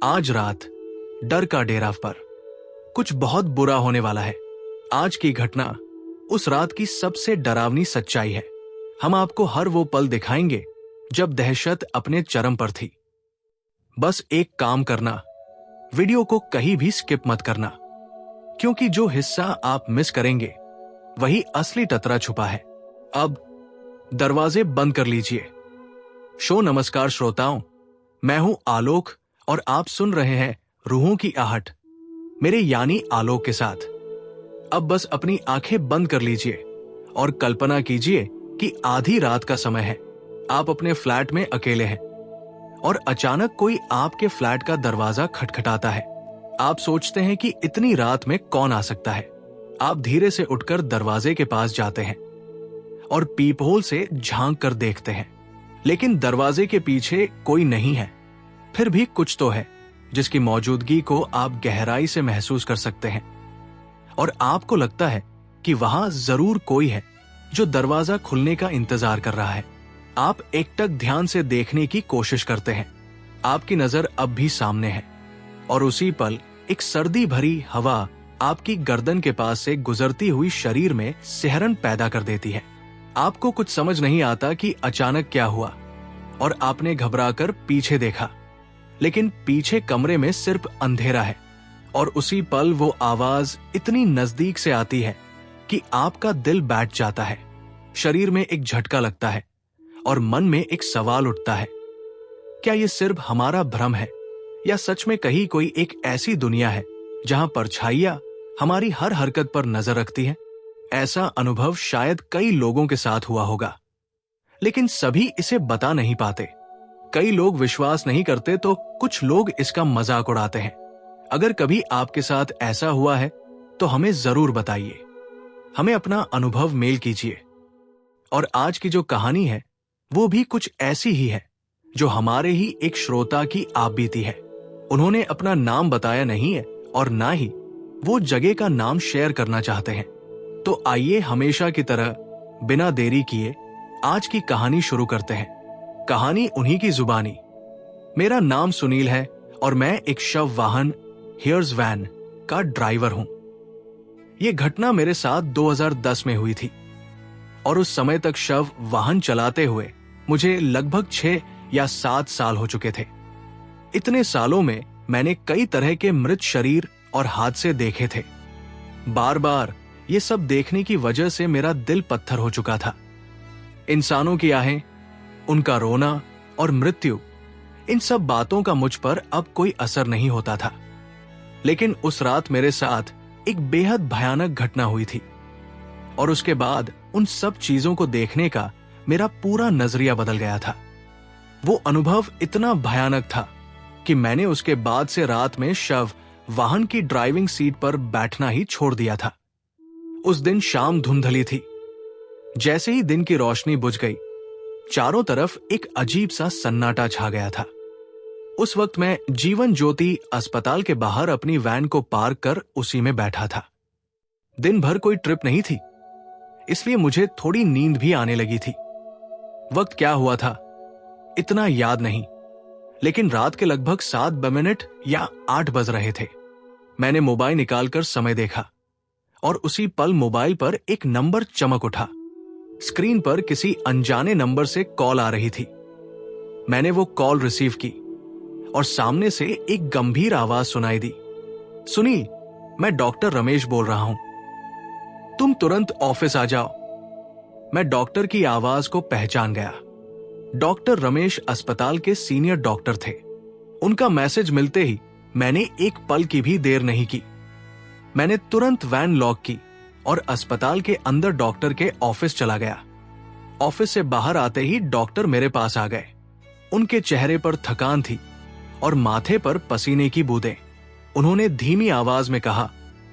आज रात डर का डेरा पर कुछ बहुत बुरा होने वाला है। आज की घटना उस रात की सबसे डरावनी सच्चाई है। हम आपको हर वो पल दिखाएंगे जब दहशत अपने चरम पर थी। बस एक काम करना, वीडियो को कहीं भी स्किप मत करना, क्योंकि जो हिस्सा आप मिस करेंगे वही असली टतरा छुपा है। अब दरवाजे बंद कर लीजिए। नमस्कार श्रोताओं, मैं हूं आलोक और आप सुन रहे हैं रूहों की आहट, मेरे यानी आलोक के साथ। अब बस अपनी आंखें बंद कर लीजिए और कल्पना कीजिए कि आधी रात का समय है। आप अपने फ्लैट में अकेले हैं और अचानक कोई आपके फ्लैट का दरवाजा खटखटाता है। आप सोचते हैं कि इतनी रात में कौन आ सकता है। आप धीरे से उठकर दरवाजे के पास जाते हैं और पीप होल से झांक कर देखते हैं, लेकिन दरवाजे के पीछे कोई नहीं है। फिर भी कुछ तो है जिसकी मौजूदगी को आप गहराई से महसूस कर सकते हैं, और आपको लगता है कि वहां जरूर कोई है जो दरवाजा खुलने का इंतजार कर रहा है। आप एकटक ध्यान से देखने की कोशिश करते हैं। आपकी नजर अब भी सामने है और उसी पल एक सर्दी भरी हवा आपकी गर्दन के पास से गुजरती हुई शरीर में सिहरन पैदा कर देती है। आपको कुछ समझ नहीं आता कि अचानक क्या हुआ, और आपने घबराकर पीछे देखा, लेकिन पीछे कमरे में सिर्फ अंधेरा है। और उसी पल वो आवाज इतनी नजदीक से आती है कि आपका दिल बैठ जाता है। शरीर में एक झटका लगता है और मन में एक सवाल उठता है, क्या ये सिर्फ हमारा भ्रम है, या सच में कहीं कोई एक ऐसी दुनिया है जहां परछाइयां हमारी हर हरकत पर नजर रखती है। ऐसा अनुभव शायद कई लोगों के साथ हुआ होगा, लेकिन सभी इसे बता नहीं पाते। कई लोग विश्वास नहीं करते तो कुछ लोग इसका मजाक उड़ाते हैं। अगर कभी आपके साथ ऐसा हुआ है तो हमें जरूर बताइए। हमें अपना अनुभव मेल कीजिए। और आज की जो कहानी है वो भी कुछ ऐसी ही है जो हमारे ही एक श्रोता की आप बीती है। उन्होंने अपना नाम बताया नहीं है और ना ही वो जगह का नाम शेयर करना चाहते हैं। तो आइए हमेशा की तरह बिना देरी किए आज की कहानी शुरू करते हैं। कहानी उन्हीं की जुबानी। मेरा नाम सुनील है और मैं एक शव वाहन हियर्स वैन का ड्राइवर हूं। यह घटना मेरे साथ 2010 में हुई थी और उस समय तक शव वाहन चलाते हुए मुझे लगभग 6 या 7 साल हो चुके थे। इतने सालों में मैंने कई तरह के मृत शरीर और हादसे देखे थे। बार बार ये सब देखने की वजह से मेरा दिल पत्थर हो चुका था। इंसानों की आहें, उनका रोना और मृत्यु, इन सब बातों का मुझ पर अब कोई असर नहीं होता था। लेकिन उस रात मेरे साथ एक बेहद भयानक घटना हुई थी, और उसके बाद उन सब चीजों को देखने का मेरा पूरा नजरिया बदल गया था। वो अनुभव इतना भयानक था कि मैंने उसके बाद से रात में शव वाहन की ड्राइविंग सीट पर बैठना ही छोड़ दिया था। उस दिन शाम धुंधली थी। जैसे ही दिन की रोशनी बुझ गई, चारों तरफ एक अजीब सा सन्नाटा छा गया था। उस वक्त मैं जीवन ज्योति अस्पताल के बाहर अपनी वैन को पार्क कर उसी में बैठा था। दिन भर कोई ट्रिप नहीं थी, इसलिए मुझे थोड़ी नींद भी आने लगी थी। वक्त क्या हुआ था इतना याद नहीं, लेकिन रात के लगभग 7 या 8 बज रहे थे। मैंने मोबाइल निकालकर समय देखा और उसी पल मोबाइल पर एक नंबर चमक उठा। स्क्रीन पर किसी अनजाने नंबर से कॉल आ रही थी। मैंने वो कॉल रिसीव की और सामने से एक गंभीर आवाज सुनाई दी, सुनील, मैं डॉक्टर रमेश बोल रहा हूं, तुम तुरंत ऑफिस आ जाओ। मैं डॉक्टर की आवाज को पहचान गया। डॉक्टर रमेश अस्पताल के सीनियर डॉक्टर थे। उनका मैसेज मिलते ही मैंने एक पल की भी देर नहीं की। मैंने तुरंत वैन लॉक की और अस्पताल के अंदर डॉक्टर के ऑफिस चला गया। ऑफिस से बाहर आते ही डॉक्टर मेरे पास आ गए। उनके चेहरे पर थकान थी और माथे पर पसीने की बूंदें। उन्होंने धीमी आवाज में कहा,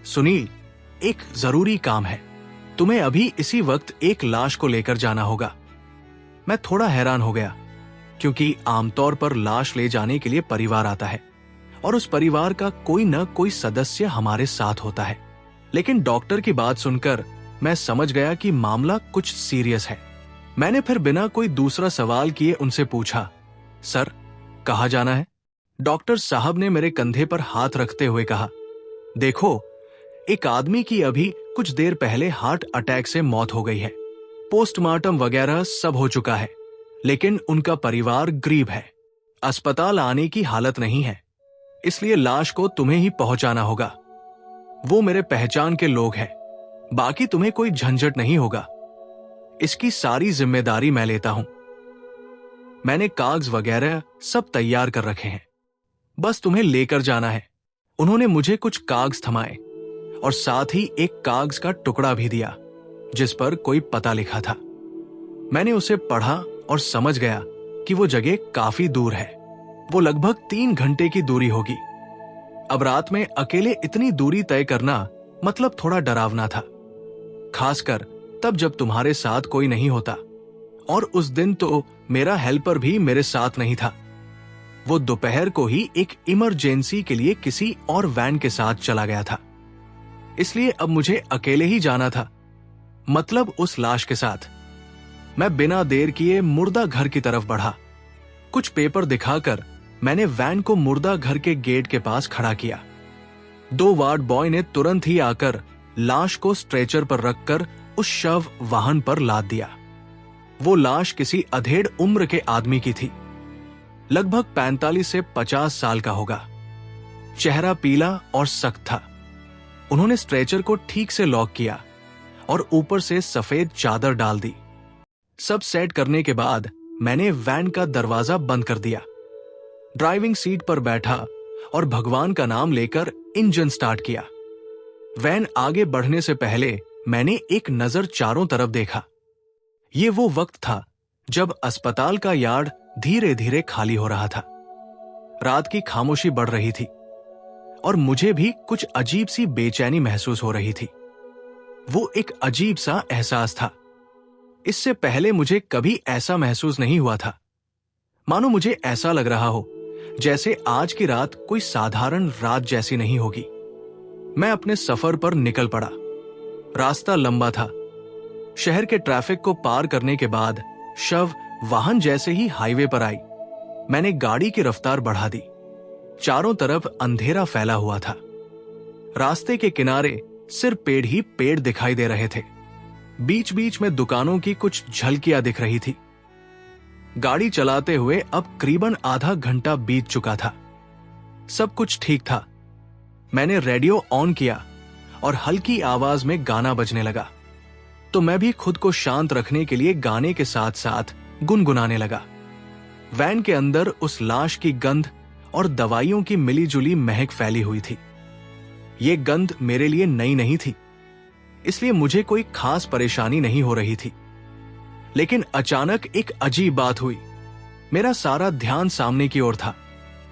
सुनील, एक जरूरी काम है, तुम्हें अभी इसी वक्त एक लाश को लेकर जाना होगा। मैं थोड़ा हैरान हो गया, क्योंकि आमतौर पर लाश ले जाने के लिए परिवार आता है और उस परिवार का कोई न कोई सदस्य हमारे साथ होता है। लेकिन डॉक्टर की बात सुनकर मैं समझ गया कि मामला कुछ सीरियस है। मैंने फिर बिना कोई दूसरा सवाल किए उनसे पूछा, सर, कहाँ जाना है? डॉक्टर साहब ने मेरे कंधे पर हाथ रखते हुए कहा, देखो, एक आदमी की अभी कुछ देर पहले हार्ट अटैक से मौत हो गई है। पोस्टमार्टम वगैरह सब हो चुका है, लेकिन उनका परिवार गरीब है, अस्पताल आने की हालत नहीं है, इसलिए लाश को तुम्हें ही पहुंचाना होगा। वो मेरे पहचान के लोग हैं, बाकी तुम्हें कोई झंझट नहीं होगा। इसकी सारी जिम्मेदारी मैं लेता हूं। मैंने कागज वगैरह सब तैयार कर रखे हैं, बस तुम्हें लेकर जाना है। उन्होंने मुझे कुछ कागज थमाए और साथ ही एक कागज का टुकड़ा भी दिया जिस पर कोई पता लिखा था। मैंने उसे पढ़ा और समझ गया कि वो जगह काफी दूर है। वो लगभग 3 घंटे की दूरी होगी। अब रात में अकेले इतनी दूरी तय करना मतलब थोड़ा डरावना था, खासकर तब जब तुम्हारे साथ कोई नहीं होता। और उस दिन तो मेरा हेल्पर भी मेरे साथ नहीं था। वो दोपहर को ही एक इमरजेंसी के लिए किसी और वैन के साथ चला गया था, इसलिए अब मुझे अकेले ही जाना था, मतलब उस लाश के साथ। मैं बिना देर किए मुर्दा घर की तरफ बढ़ा। कुछ पेपर दिखाकर मैंने वैन को मुर्दा घर के गेट के पास खड़ा किया। 2 वार्ड बॉय ने तुरंत ही आकर लाश को स्ट्रेचर पर रखकर उस शव वाहन पर लाद दिया। वो लाश किसी अधेड़ उम्र के आदमी की थी, लगभग 45 से 50 साल का होगा। चेहरा पीला और सख्त था। उन्होंने स्ट्रेचर को ठीक से लॉक किया और ऊपर से सफेद चादर डाल दी। सब सेट करने के बाद मैंने वैन का दरवाजा बंद कर दिया, ड्राइविंग सीट पर बैठा और भगवान का नाम लेकर इंजन स्टार्ट किया। वैन आगे बढ़ने से पहले मैंने एक नजर चारों तरफ देखा। ये वो वक्त था जब अस्पताल का यार्ड धीरे धीरे खाली हो रहा था। रात की खामोशी बढ़ रही थी और मुझे भी कुछ अजीब सी बेचैनी महसूस हो रही थी। वो एक अजीब सा एहसास था। इससे पहले मुझे कभी ऐसा महसूस नहीं हुआ था। मानो मुझे ऐसा लग रहा हो जैसे आज की रात कोई साधारण रात जैसी नहीं होगी। मैं अपने सफर पर निकल पड़ा। रास्ता लंबा था। शहर के ट्रैफिक को पार करने के बाद शव वाहन जैसे ही हाईवे पर आई, मैंने गाड़ी की रफ्तार बढ़ा दी। चारों तरफ अंधेरा फैला हुआ था। रास्ते के किनारे सिर्फ पेड़ ही पेड़ दिखाई दे रहे थे। बीच बीच में दुकानों की कुछ झलकियां दिख रही थी। गाड़ी चलाते हुए अब करीबन आधा घंटा बीत चुका था। सब कुछ ठीक था। मैंने रेडियो ऑन किया और हल्की आवाज में गाना बजने लगा, तो मैं भी खुद को शांत रखने के लिए गाने के साथ साथ गुनगुनाने लगा। वैन के अंदर उस लाश की गंध और दवाइयों की मिलीजुली महक फैली हुई थी। ये गंध मेरे लिए नई नहीं थी, इसलिए मुझे कोई खास परेशानी नहीं हो रही थी। लेकिन अचानक एक अजीब बात हुई। मेरा सारा ध्यान सामने की ओर था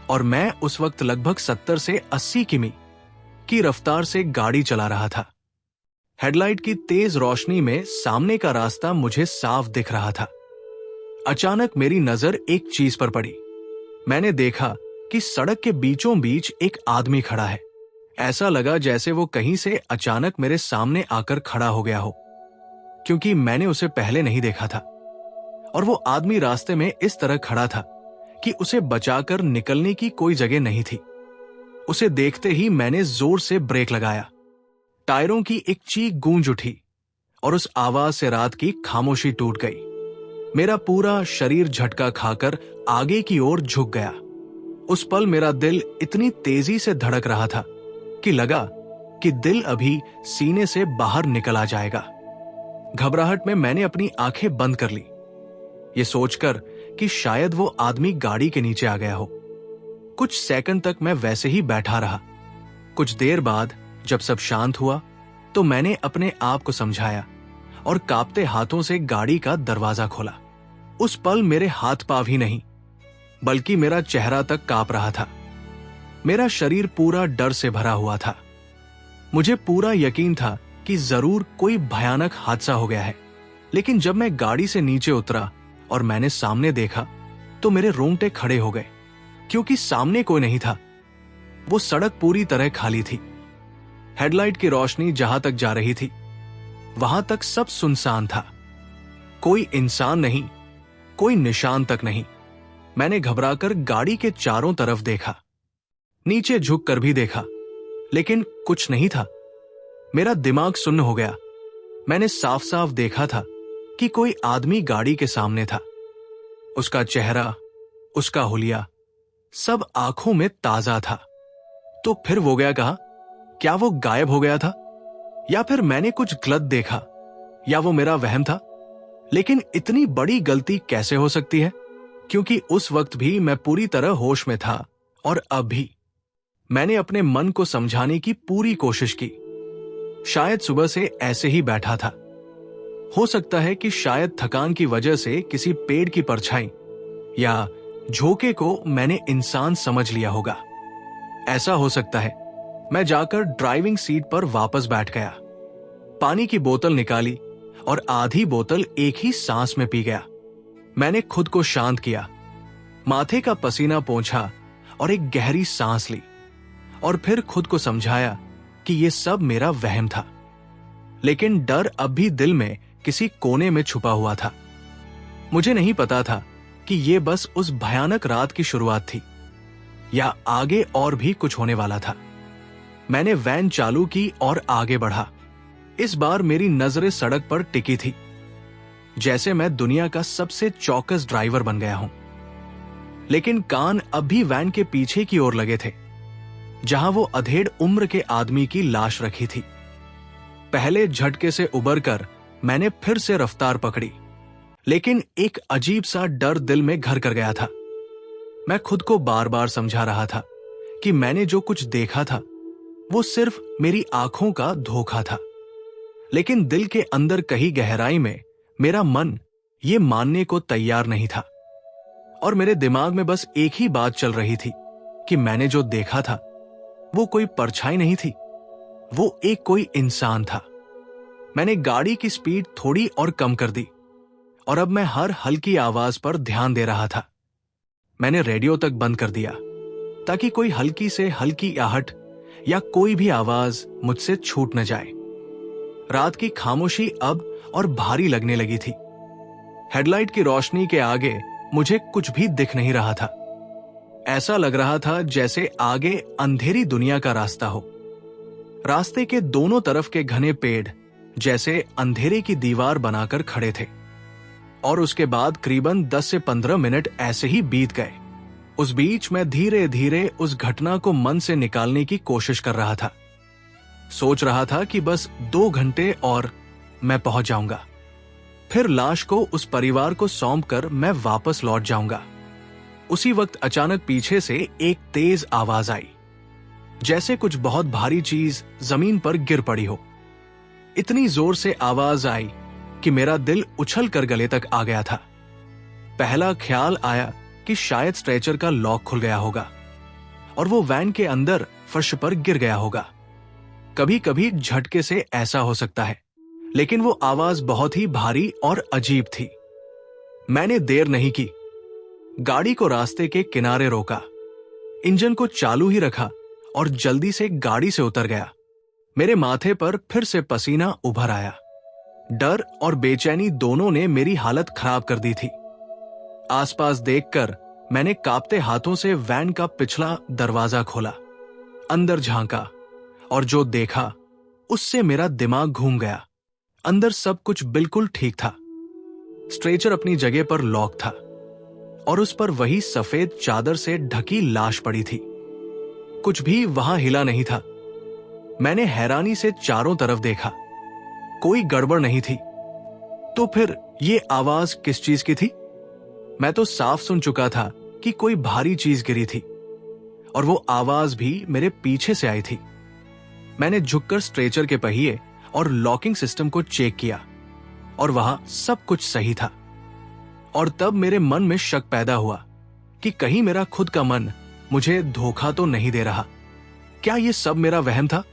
और मैं उस वक्त लगभग 70 से 80 किमी की रफ्तार से गाड़ी चला रहा था। हेडलाइट की तेज रोशनी में सामने का रास्ता मुझे साफ दिख रहा था। अचानक मेरी नजर एक चीज पर पड़ी। मैंने देखा कि सड़क के बीचों बीच एक आदमी खड़ा है। ऐसा लगा जैसे वो कहीं से अचानक मेरे सामने आकर खड़ा हो गया हो, क्योंकि मैंने उसे पहले नहीं देखा था। और वो आदमी रास्ते में इस तरह खड़ा था कि उसे बचाकर निकलने की कोई जगह नहीं थी। उसे देखते ही मैंने जोर से ब्रेक लगाया। टायरों की एक चीख गूंज उठी और उस आवाज से रात की खामोशी टूट गई। मेरा पूरा शरीर झटका खाकर आगे की ओर झुक गया। उस पल मेरा दिल इतनी तेजी से धड़क रहा था कि लगा कि दिल अभी सीने से बाहर निकल आ जाएगा। घबराहट में मैंने अपनी आंखें बंद कर ली, ये सोचकर कि शायद वो आदमी गाड़ी के नीचे आ गया हो। कुछ सेकंड तक मैं वैसे ही बैठा रहा। कुछ देर बाद जब सब शांत हुआ तो मैंने अपने आप को समझाया और कांपते हाथों से गाड़ी का दरवाजा खोला। उस पल मेरे हाथ पांव ही नहीं बल्कि मेरा चेहरा तक कांप रहा था। मेरा शरीर पूरा डर से भरा हुआ था। मुझे पूरा यकीन था कि जरूर कोई भयानक हादसा हो गया है। लेकिन जब मैं गाड़ी से नीचे उतरा और मैंने सामने देखा तो मेरे रोंगटे खड़े हो गए, क्योंकि सामने कोई नहीं था। वो सड़क पूरी तरह खाली थी। हेडलाइट की रोशनी जहां तक जा रही थी वहां तक सब सुनसान था। कोई इंसान नहीं, कोई निशान तक नहीं। मैंने घबराकर गाड़ी के चारों तरफ देखा, नीचे झुक कर भी देखा, लेकिन कुछ नहीं था। मेरा दिमाग सुन्न हो गया। मैंने साफ साफ देखा था कि कोई आदमी गाड़ी के सामने था। उसका चेहरा, उसका हुलिया, सब आंखों में ताजा था। तो फिर वो गया कहाँ? क्या वो गायब हो गया था? या फिर मैंने कुछ गलत देखा? या वो मेरा वहम था? लेकिन इतनी बड़ी गलती कैसे हो सकती है? क्योंकि उस वक्त भी मैं पूरी तरह होश में था और अब भी। मैंने अपने मन को समझाने की पूरी कोशिश की। शायद सुबह से ऐसे ही बैठा था। हो सकता है कि शायद थकान की वजह से किसी पेड़ की परछाई या झोंके को मैंने इंसान समझ लिया होगा। ऐसा हो सकता है। मैं जाकर ड्राइविंग सीट पर वापस बैठ गया, पानी की बोतल निकाली और आधी बोतल एक ही सांस में पी गया। मैंने खुद को शांत किया, माथे का पसीना पोंछा और एक गहरी सांस ली, और फिर खुद को समझाया कि यह सब मेरा वहम था। लेकिन डर अब भी दिल में किसी कोने में छुपा हुआ था। मुझे नहीं पता था कि यह बस उस भयानक रात की शुरुआत थी या आगे और भी कुछ होने वाला था। मैंने वैन चालू की और आगे बढ़ा। इस बार मेरी नजरें सड़क पर टिकी थी, जैसे मैं दुनिया का सबसे चौकस ड्राइवर बन गया हूं। लेकिन कान अब भी वैन के पीछे की ओर लगे थे, जहां वो अधेड़ उम्र के आदमी की लाश रखी थी। पहले झटके से उबरकर मैंने फिर से रफ्तार पकड़ी, लेकिन एक अजीब सा डर दिल में घर कर गया था। मैं खुद को बार बार समझा रहा था कि मैंने जो कुछ देखा था वो सिर्फ मेरी आंखों का धोखा था। लेकिन दिल के अंदर कहीं गहराई में मेरा मन ये मानने को तैयार नहीं था, और मेरे दिमाग में बस एक ही बात चल रही थी कि मैंने जो देखा था वो कोई परछाई नहीं थी, वो एक कोई इंसान था। मैंने गाड़ी की स्पीड थोड़ी और कम कर दी, और अब मैं हर हल्की आवाज पर ध्यान दे रहा था। मैंने रेडियो तक बंद कर दिया ताकि कोई हल्की से हल्की आहट या कोई भी आवाज मुझसे छूट न जाए। रात की खामोशी अब और भारी लगने लगी थी। हेडलाइट की रोशनी के आगे मुझे कुछ भी दिख नहीं रहा था। ऐसा लग रहा था जैसे आगे अंधेरी दुनिया का रास्ता हो। रास्ते के दोनों तरफ के घने पेड़ जैसे अंधेरे की दीवार बनाकर खड़े थे, और उसके बाद करीबन 10 से 15 मिनट ऐसे ही बीत गए। उस बीच मैं धीरे धीरे उस घटना को मन से निकालने की कोशिश कर रहा था। सोच रहा था कि बस 2 घंटे और मैं पहुंच जाऊंगा, फिर लाश को उस परिवार को सौंप कर मैं वापस लौट जाऊंगा। उसी वक्त अचानक पीछे से एक तेज आवाज आई, जैसे कुछ बहुत भारी चीज जमीन पर गिर पड़ी हो। इतनी जोर से आवाज आई कि मेरा दिल उछल कर गले तक आ गया था। पहला ख्याल आया कि शायद स्ट्रेचर का लॉक खुल गया होगा और वो वैन के अंदर फर्श पर गिर गया होगा। कभी कभी झटके से ऐसा हो सकता है, लेकिन वो आवाज बहुत ही भारी और अजीब थी। मैंने देर नहीं की, गाड़ी को रास्ते के किनारे रोका, इंजन को चालू ही रखा और जल्दी से गाड़ी से उतर गया। मेरे माथे पर फिर से पसीना उभर आया। डर और बेचैनी दोनों ने मेरी हालत खराब कर दी थी। आसपास देखकर मैंने कांपते हाथों से वैन का पिछला दरवाजा खोला, अंदर झांका, और जो देखा उससे मेरा दिमाग घूम गया। अंदर सब कुछ बिल्कुल ठीक था। स्ट्रेचर अपनी जगह पर लॉक था और उस पर वही सफेद चादर से ढकी लाश पड़ी थी। कुछ भी वहां हिला नहीं था। मैंने हैरानी से चारों तरफ देखा, कोई गड़बड़ नहीं थी। तो फिर ये आवाज किस चीज की थी? मैं तो साफ सुन चुका था कि कोई भारी चीज गिरी थी, और वो आवाज भी मेरे पीछे से आई थी। मैंने झुककर स्ट्रेचर के पहिए और लॉकिंग सिस्टम को चेक किया, और वहां सब कुछ सही था। और तब मेरे मन में शक पैदा हुआ कि कहीं मेरा खुद का मन मुझे धोखा तो नहीं दे रहा। क्या ये सब मेरा वहम था?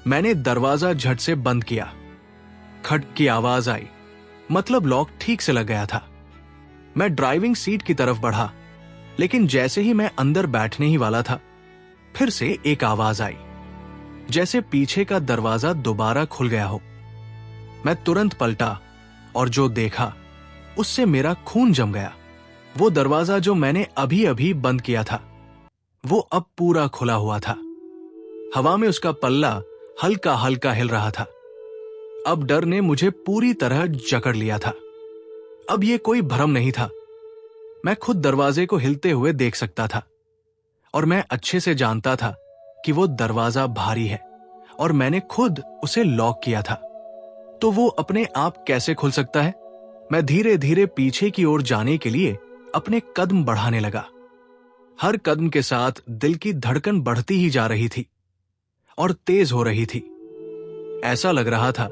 मैंने दरवाजा झट से बंद किया। खट की आवाज आई, मतलब लॉक ठीक से लग गया था। मैं ड्राइविंग सीट की तरफ बढ़ा, लेकिन जैसे ही मैं अंदर बैठने ही वाला था, फिर से एक आवाज आई, जैसे पीछे का दरवाजा दोबारा खुल गया हो। मैं तुरंत पलटा और जो देखा उससे मेरा खून जम गया। वो दरवाजा जो मैंने अभी अभी बंद किया था, वो अब पूरा खुला हुआ था। हवा में उसका पल्ला हल्का हल्का हिल रहा था। अब डर ने मुझे पूरी तरह जकड़ लिया था। अब ये कोई भ्रम नहीं था। मैं खुद दरवाजे को हिलते हुए देख सकता था और मैं अच्छे से जानता था कि वो दरवाजा भारी है और मैंने खुद उसे लॉक किया था। तो वो अपने आप कैसे खुल सकता है? मैं धीरे धीरे पीछे की ओर जाने के लिए अपने कदम बढ़ाने लगा। हर कदम के साथ दिल की धड़कन बढ़ती ही जा रही थी और तेज हो रही थी। ऐसा लग रहा था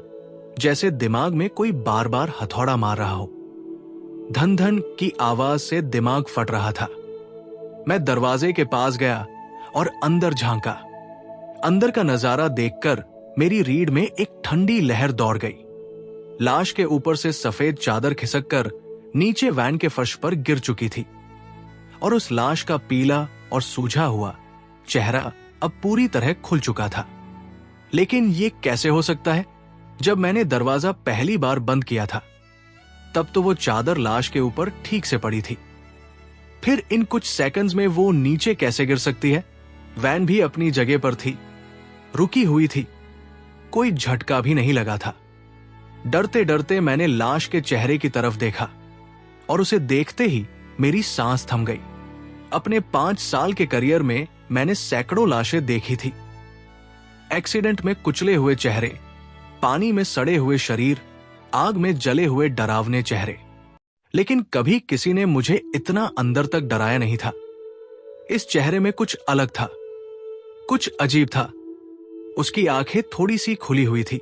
जैसे दिमाग में कोई बार बार हथौड़ा मार रहा हो। धन धन की आवाज से दिमाग फट रहा था। मैं दरवाजे के पास गया और अंदर झांका। अंदर का नजारा देखकर मेरी रीढ़ में एक ठंडी लहर दौड़ गई। लाश के ऊपर से सफेद चादर खिसककर नीचे वैन के फर्श पर गिर चुकी थी और उस लाश का पीला और सूझा हुआ चेहरा अब पूरी तरह खुल चुका था। लेकिन ये कैसे हो सकता है? जब मैंने दरवाजा पहली बार बंद किया था तब तो वो चादर लाश के ऊपर ठीक से पड़ी थी। फिर इन कुछ सेकंड्स में वो नीचे कैसे गिर सकती है? वैन भी अपनी जगह पर थी, रुकी हुई थी, कोई झटका भी नहीं लगा था। डरते डरते मैंने लाश के चेहरे की तरफ देखा और उसे देखते ही मेरी सांस थम गई। अपने 5 साल के करियर में मैंने सैकड़ों लाशें देखी थी। एक्सीडेंट में कुचले हुए चेहरे, पानी में सड़े हुए शरीर, आग में जले हुए डरावने चेहरे, लेकिन कभी किसी ने मुझे इतना अंदर तक डराया नहीं था। इस चेहरे में कुछ अलग था, कुछ अजीब था। उसकी आंखें थोड़ी सी खुली हुई थी,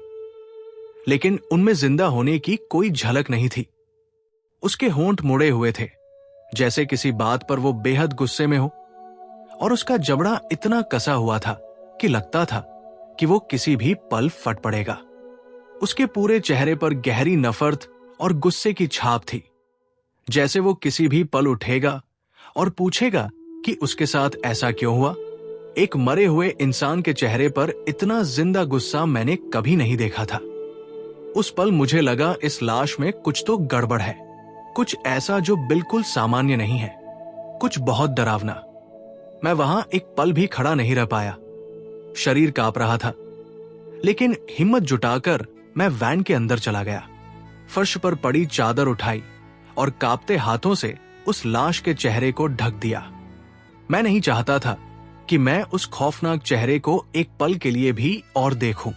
लेकिन उनमें जिंदा होने की कोई झलक नहीं थी। उसके होंठ मुड़े हुए थे, जैसे किसी बात पर वो बेहद गुस्से में हो, और उसका जबड़ा इतना कसा हुआ था कि लगता था कि वो किसी भी पल फट पड़ेगा। उसके पूरे चेहरे पर गहरी नफरत और गुस्से की छाप थी, जैसे वो किसी भी पल उठेगा और पूछेगा कि उसके साथ ऐसा क्यों हुआ। एक मरे हुए इंसान के चेहरे पर इतना जिंदा गुस्सा मैंने कभी नहीं देखा था। उस पल मुझे लगा इस लाश में कुछ तो गड़बड़ है, कुछ ऐसा जो बिल्कुल सामान्य नहीं है, कुछ बहुत डरावना। मैं वहां एक पल भी खड़ा नहीं रह पाया। शरीर कांप रहा था, लेकिन हिम्मत जुटाकर मैं वैन के अंदर चला गया। फर्श पर पड़ी चादर उठाई और कांपते हाथों से उस लाश के चेहरे को ढक दिया। मैं नहीं चाहता था कि मैं उस खौफनाक चेहरे को एक पल के लिए भी और देखूं।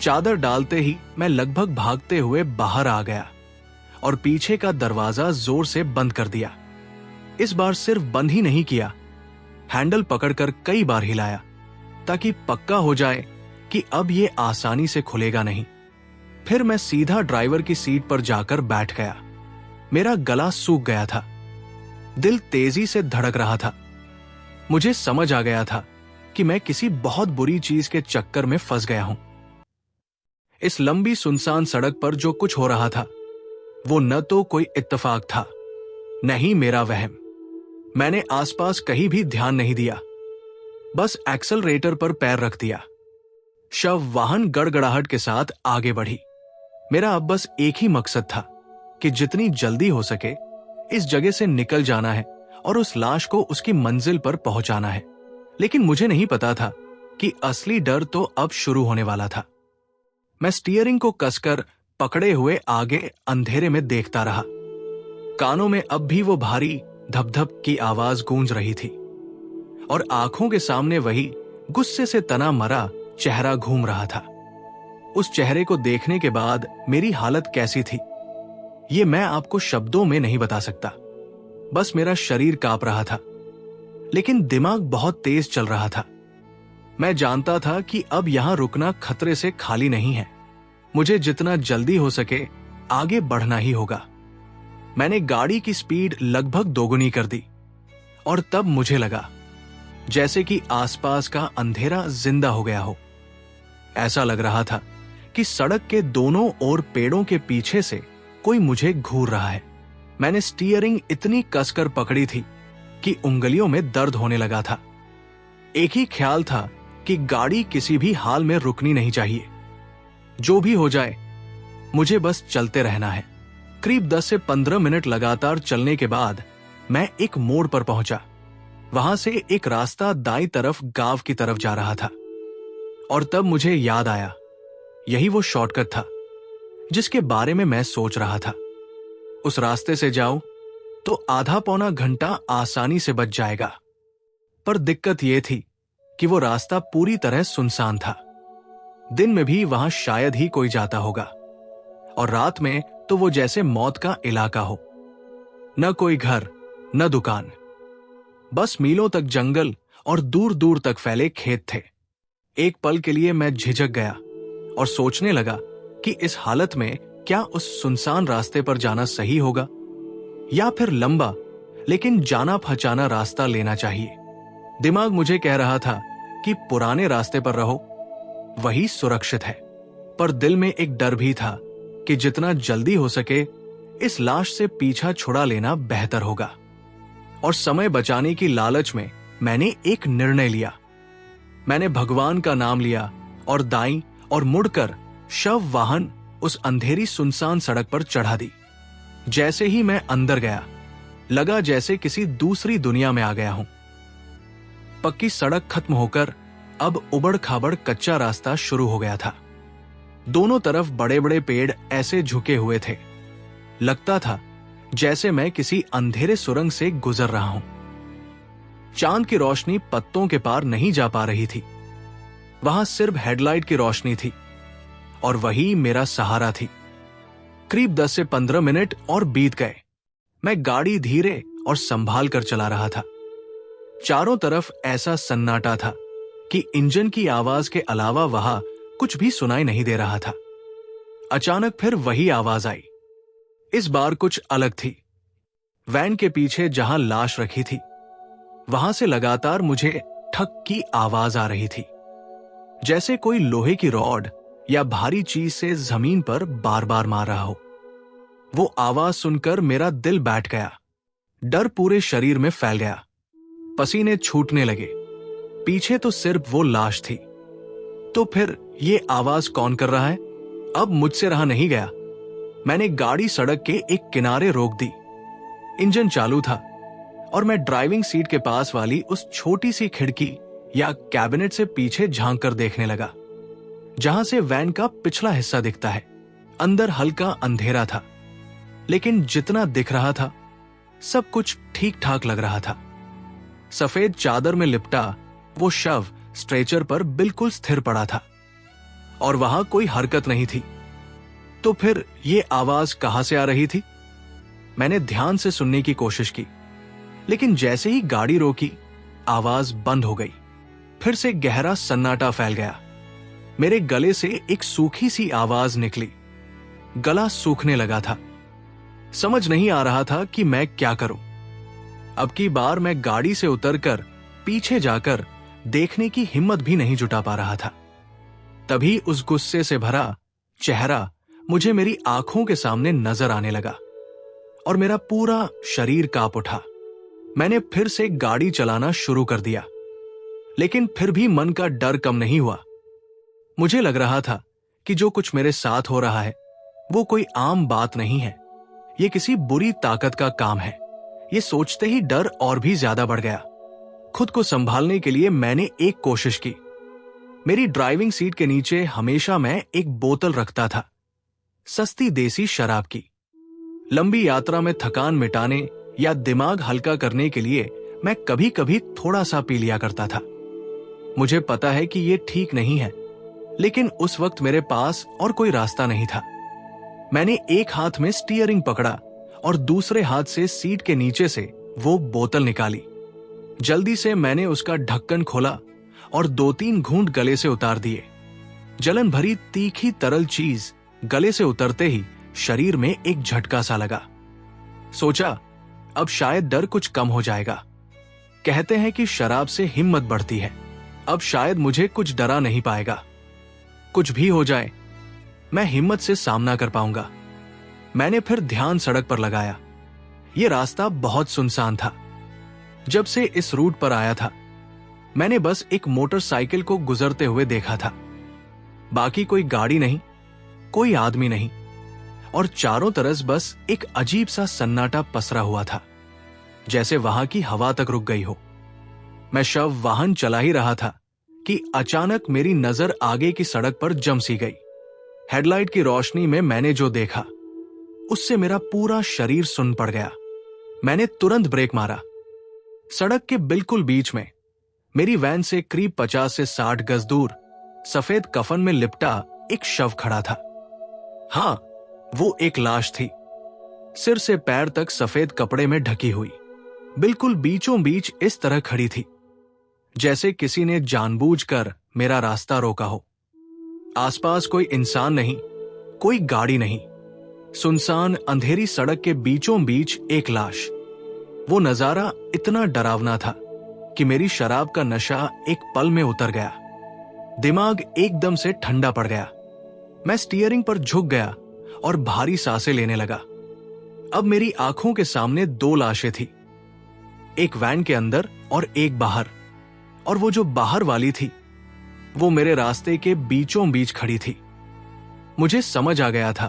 चादर डालते ही मैं लगभग भागते हुए बाहर आ गया और पीछे का दरवाजा जोर से बंद कर दिया। इस बार सिर्फ बंद ही नहीं किया, हैंडल पकड़कर कई बार हिलाया ताकि पक्का हो जाए कि अब ये आसानी से खुलेगा नहीं। फिर मैं सीधा ड्राइवर की सीट पर जाकर बैठ गया। मेरा गला सूख गया था, दिल तेजी से धड़क रहा था। मुझे समझ आ गया था कि मैं किसी बहुत बुरी चीज के चक्कर में फंस गया हूं। इस लंबी सुनसान सड़क पर जो कुछ हो रहा था वो न तो कोई इत्तेफाक था, न ही मेरा वहम। मैंने आसपास कहीं भी ध्यान नहीं दिया, बस एक्सेलरेटर पर पैर रख दिया। शव वाहन गड़गड़ाहट के साथ आगे बढ़ी। मेरा अब बस एक ही मकसद था कि जितनी जल्दी हो सके इस जगह से निकल जाना है और उस लाश को उसकी मंजिल पर पहुंचाना है। लेकिन मुझे नहीं पता था कि असली डर तो अब शुरू होने वाला था। मैं स्टीयरिंग को कसकर पकड़े हुए आगे अंधेरे में देखता रहा। कानों में अब भी वो भारी धप-धप की आवाज गूंज रही थी और आंखों के सामने वही गुस्से से तना मरा चेहरा घूम रहा था। उस चेहरे को देखने के बाद मेरी हालत कैसी थी ये मैं आपको शब्दों में नहीं बता सकता। बस मेरा शरीर कांप रहा था, लेकिन दिमाग बहुत तेज चल रहा था। मैं जानता था कि अब यहां रुकना खतरे से खाली नहीं है। मुझे जितना जल्दी हो सके आगे बढ़ना ही होगा। मैंने गाड़ी की स्पीड लगभग दोगुनी कर दी और तब मुझे लगा जैसे कि आसपास का अंधेरा जिंदा हो गया हो। ऐसा लग रहा था कि सड़क के दोनों ओर पेड़ों के पीछे से कोई मुझे घूर रहा है। मैंने स्टीयरिंग इतनी कसकर पकड़ी थी कि उंगलियों में दर्द होने लगा था। एक ही ख्याल था कि गाड़ी किसी भी हाल में रुकनी नहीं चाहिए। जो भी हो जाए मुझे बस चलते रहना है। करीब 10 से 15 मिनट लगातार चलने के बाद मैं एक मोड़ पर पहुंचा। वहां से एक रास्ता दाईं तरफ गांव की तरफ जा रहा था और तब मुझे याद आया, यही वो शॉर्टकट था जिसके बारे में मैं सोच रहा था। उस रास्ते से जाऊं तो आधा पौना घंटा आसानी से बच जाएगा। पर दिक्कत यह थी कि वो रास्ता पूरी तरह सुनसान था। दिन में भी वहां शायद ही कोई जाता होगा और रात में तो वो जैसे मौत का इलाका हो। न कोई घर, न दुकान, बस मीलों तक जंगल और दूर दूर तक फैले खेत थे। एक पल के लिए मैं झिझक गया और सोचने लगा कि इस हालत में क्या उस सुनसान रास्ते पर जाना सही होगा या फिर लंबा लेकिन जाना पहचाना रास्ता लेना चाहिए। दिमाग मुझे कह रहा था कि पुराने रास्ते पर रहो, वही सुरक्षित है। पर दिल में एक डर भी था कि जितना जल्दी हो सके इस लाश से पीछा छुड़ा लेना बेहतर होगा। और समय बचाने की लालच में मैंने एक निर्णय लिया। मैंने भगवान का नाम लिया और दाईं और मुड़कर शव वाहन उस अंधेरी सुनसान सड़क पर चढ़ा दी। जैसे ही मैं अंदर गया, लगा जैसे किसी दूसरी दुनिया में आ गया हूं। पक्की सड़क खत्म होकर अब उबड़ खाबड़ कच्चा रास्ता शुरू हो गया था। दोनों तरफ बड़े बड़े पेड़ ऐसे झुके हुए थे, लगता था जैसे मैं किसी अंधेरे सुरंग से गुजर रहा हूं। चांद की रोशनी पत्तों के पार नहीं जा पा रही थी। वहां सिर्फ हेडलाइट की रोशनी थी और वही मेरा सहारा थी। करीब 10 से 15 मिनट और बीत गए। मैं गाड़ी धीरे और संभाल कर चला रहा था। चारों तरफ ऐसा सन्नाटा था कि इंजन की आवाज के अलावा वहां कुछ भी सुनाई नहीं दे रहा था। अचानक फिर वही आवाज आई। इस बार कुछ अलग थी। वैन के पीछे जहां लाश रखी थी, वहां से लगातार मुझे ठक की आवाज आ रही थी, जैसे कोई लोहे की रॉड या भारी चीज से जमीन पर बार बार मार रहा हो। वो आवाज सुनकर मेरा दिल बैठ गया। डर पूरे शरीर में फैल गया। पसीने छूटने लगे। पीछे तो सिर्फ वो लाश थी, तो फिर ये आवाज कौन कर रहा है? अब मुझसे रहा नहीं गया। मैंने गाड़ी सड़क के एक किनारे रोक दी। इंजन चालू था और मैं ड्राइविंग सीट के पास वाली उस छोटी सी खिड़की या कैबिनेट से पीछे झांक कर देखने लगा, जहां से वैन का पिछला हिस्सा दिखता है। अंदर हल्का अंधेरा था, लेकिन जितना दिख रहा था सब कुछ ठीक ठाक लग रहा था। सफेद चादर में लिपटा वो शव स्ट्रेचर पर बिल्कुल स्थिर पड़ा था और वहां कोई हरकत नहीं थी। तो फिर ये आवाज कहां से आ रही थी? मैंने ध्यान से सुनने की कोशिश की, लेकिन जैसे ही गाड़ी रोकी, आवाज बंद हो गई। फिर से गहरा सन्नाटा फैल गया। मेरे गले से एक सूखी सी आवाज निकली। गला सूखने लगा था। समझ नहीं आ रहा था कि मैं क्या करूं। अब की बार मैं गाड़ी से उतरकर पीछे जाकर देखने की हिम्मत भी नहीं जुटा पा रहा था। तभी उस गुस्से से भरा चेहरा मुझे मेरी आंखों के सामने नजर आने लगा और मेरा पूरा शरीर कांप उठा। मैंने फिर से गाड़ी चलाना शुरू कर दिया, लेकिन फिर भी मन का डर कम नहीं हुआ। मुझे लग रहा था कि जो कुछ मेरे साथ हो रहा है वो कोई आम बात नहीं है, ये किसी बुरी ताकत का काम है। ये सोचते ही डर और भी ज्यादा बढ़ गया। खुद को संभालने के लिए मैंने एक कोशिश की। मेरी ड्राइविंग सीट के नीचे हमेशा मैं एक बोतल रखता था, सस्ती देसी शराब की। लंबी यात्रा में थकान मिटाने या दिमाग हल्का करने के लिए मैं कभी कभी थोड़ा सा पी लिया करता था। मुझे पता है कि ये ठीक नहीं है, लेकिन उस वक्त मेरे पास और कोई रास्ता नहीं था। मैंने एक हाथ में स्टीयरिंग पकड़ा और दूसरे हाथ से सीट के नीचे से वो बोतल निकाली। जल्दी से मैंने उसका ढक्कन खोला और 2-3 घूंट गले से उतार दिए। जलन भरी तीखी तरल चीज गले से उतरते ही शरीर में एक झटका सा लगा। सोचा अब शायद डर कुछ कम हो जाएगा। कहते हैं कि शराब से हिम्मत बढ़ती है। अब शायद मुझे कुछ डरा नहीं पाएगा। कुछ भी हो जाए मैं हिम्मत से सामना कर पाऊंगा। मैंने फिर ध्यान सड़क पर लगाया। यह रास्ता बहुत सुनसान था। जब से इस रूट पर आया था मैंने बस एक मोटरसाइकिल को गुजरते हुए देखा था। बाकी कोई गाड़ी नहीं, कोई आदमी नहीं, और चारों तरफ बस एक अजीब सा सन्नाटा पसरा हुआ था। जैसे वहां की हवा तक रुक गई हो। मैं शव वाहन चला ही रहा था कि अचानक मेरी नजर आगे की सड़क पर जम सी गई। हेडलाइट की रोशनी में मैंने जो देखा उससे मेरा पूरा शरीर सुन्न पड़ गया। मैंने तुरंत ब्रेक मारा। सड़क के बिल्कुल बीच में मेरी वैन से करीब 50 से 60 गज दूर सफेद कफन में लिपटा एक शव खड़ा था। हां, वो एक लाश थी, सिर से पैर तक सफेद कपड़े में ढकी हुई, बिल्कुल बीचों बीच इस तरह खड़ी थी जैसे किसी ने जानबूझकर मेरा रास्ता रोका हो। आसपास कोई इंसान नहीं, कोई गाड़ी नहीं, सुनसान अंधेरी सड़क के बीचों बीच एक लाश। वो नजारा इतना डरावना था कि मेरी शराब का नशा एक पल में उतर गया। दिमाग एकदम से ठंडा पड़ गया। मैं स्टीयरिंग पर झुक गया और भारी सांसें लेने लगा। अब मेरी आंखों के सामने 2 लाशें थी, एक वैन के अंदर और एक बाहर। और वो जो बाहर वाली थी वो मेरे रास्ते के बीचों बीच खड़ी थी। मुझे समझ आ गया था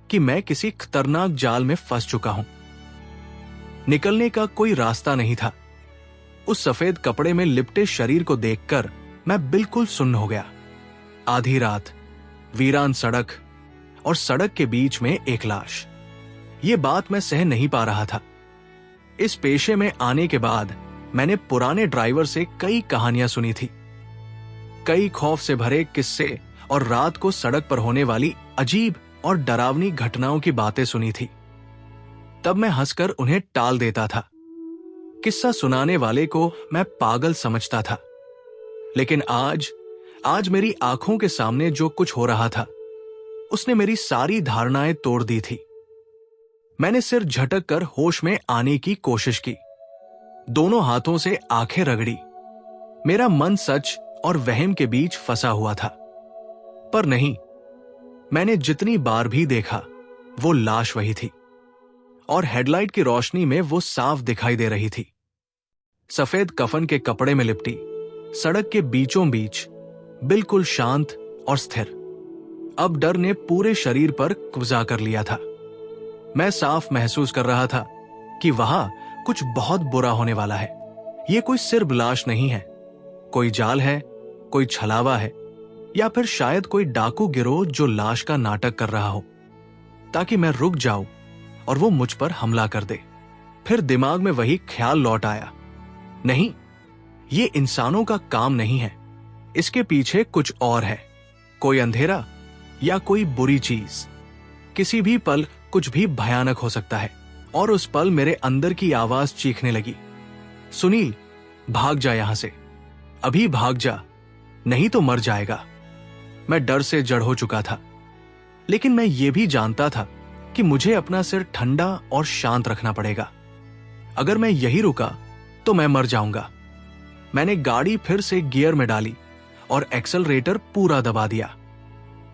कि मैं किसी खतरनाक जाल में फंस चुका हूं। निकलने का कोई रास्ता नहीं था। उस सफेद कपड़े में लिपटे शरीर को देखकर मैं बिल्कुल सुन्न हो गया। आधी रात, वीरान सड़क और सड़क के बीच में एक लाश। ये बात मैं सह नहीं पा रहा था। इस पेशे में आने के बाद मैंने पुराने ड्राइवर से कई कहानियां सुनी थी, कई खौफ से भरे किस्से और रात को सड़क पर होने वाली अजीब और डरावनी घटनाओं की बातें सुनी थी। तब मैं हंसकर उन्हें टाल देता था। किस्सा सुनाने वाले को मैं पागल समझता था। लेकिन आज मेरी आंखों के सामने जो कुछ हो रहा था उसने मेरी सारी धारणाएं तोड़ दी थी। मैंने सिर झटक कर होश में आने की कोशिश की, दोनों हाथों से आंखें रगड़ी। मेरा मन सच और वहम के बीच फंसा हुआ था। पर नहीं, मैंने जितनी बार भी देखा वो लाश वही थी और हेडलाइट की रोशनी में वो साफ दिखाई दे रही थी। सफेद कफन के कपड़े में लिपटी, सड़क के बीचों बीच, बिल्कुल शांत और स्थिर। अब डर ने पूरे शरीर पर कब्जा कर लिया था। मैं साफ महसूस कर रहा था कि वहां कुछ बहुत बुरा होने वाला है। यह कोई सिर्फ लाश नहीं है, कोई जाल है, कोई छलावा है, या फिर शायद कोई डाकू गिरोह जो लाश का नाटक कर रहा हो ताकि मैं रुक जाऊं और वो मुझ पर हमला कर दे। फिर दिमाग में वही ख्याल लौट आया, नहीं, ये इंसानों का काम नहीं है, इसके पीछे कुछ और है, कोई अंधेरा या कोई बुरी चीज। किसी भी पल कुछ भी भयानक हो सकता है। और उस पल मेरे अंदर की आवाज चीखने लगी, सुनील, भाग जा यहां से, अभी भाग जा, नहीं तो मर जाएगा। मैं डर से जड़ हो चुका था, लेकिन मैं ये भी जानता था कि मुझे अपना सिर ठंडा और शांत रखना पड़ेगा। अगर मैं यही रुका तो मैं मर जाऊंगा। मैंने गाड़ी फिर से गियर में डाली और एक्सेलरेटर पूरा दबा दिया।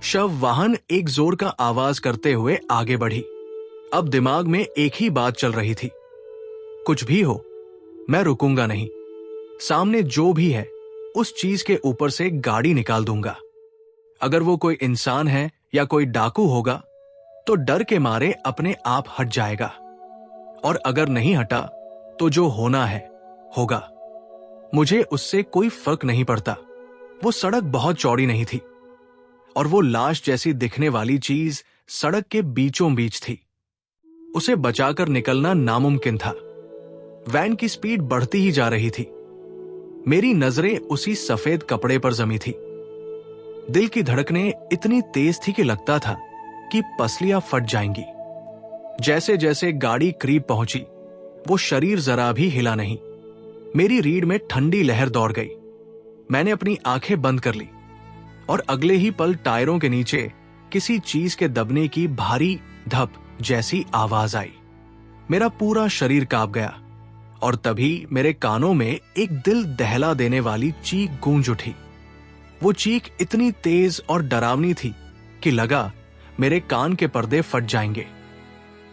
शव वाहन एक जोर का आवाज करते हुए आगे बढ़ी। अब दिमाग में एक ही बात चल रही थी, कुछ भी हो, मैं रुकूंगा नहीं। सामने जो भी है उस चीज के ऊपर से गाड़ी निकाल दूंगा। अगर वो कोई इंसान है या कोई डाकू होगा तो डर के मारे अपने आप हट जाएगा, और अगर नहीं हटा तो जो होना है होगा। मुझे उससे कोई फर्क नहीं पड़ता। वो सड़क बहुत चौड़ी नहीं थी और वो लाश जैसी दिखने वाली चीज सड़क के बीचों बीच थी। उसे बचाकर निकलना नामुमकिन था। वैन की स्पीड बढ़ती ही जा रही थी। मेरी नजरें उसी सफेद कपड़े पर जमी थी। दिल की धड़कनें इतनी तेज थी कि लगता था कि पसलियां फट जाएंगी। जैसे जैसे गाड़ी करीब पहुंची, वो शरीर जरा भी हिला नहीं। मेरी रीढ़ में ठंडी लहर दौड़ गई। मैंने अपनी आंखें बंद कर ली और अगले ही पल टायरों के नीचे किसी चीज के दबने की भारी धप जैसी आवाज आई। मेरा पूरा शरीर कांप गया और तभी मेरे कानों में एक दिल दहला देने वाली चीख गूंज उठी। वो चीख इतनी तेज और डरावनी थी कि लगा मेरे कान के पर्दे फट जाएंगे।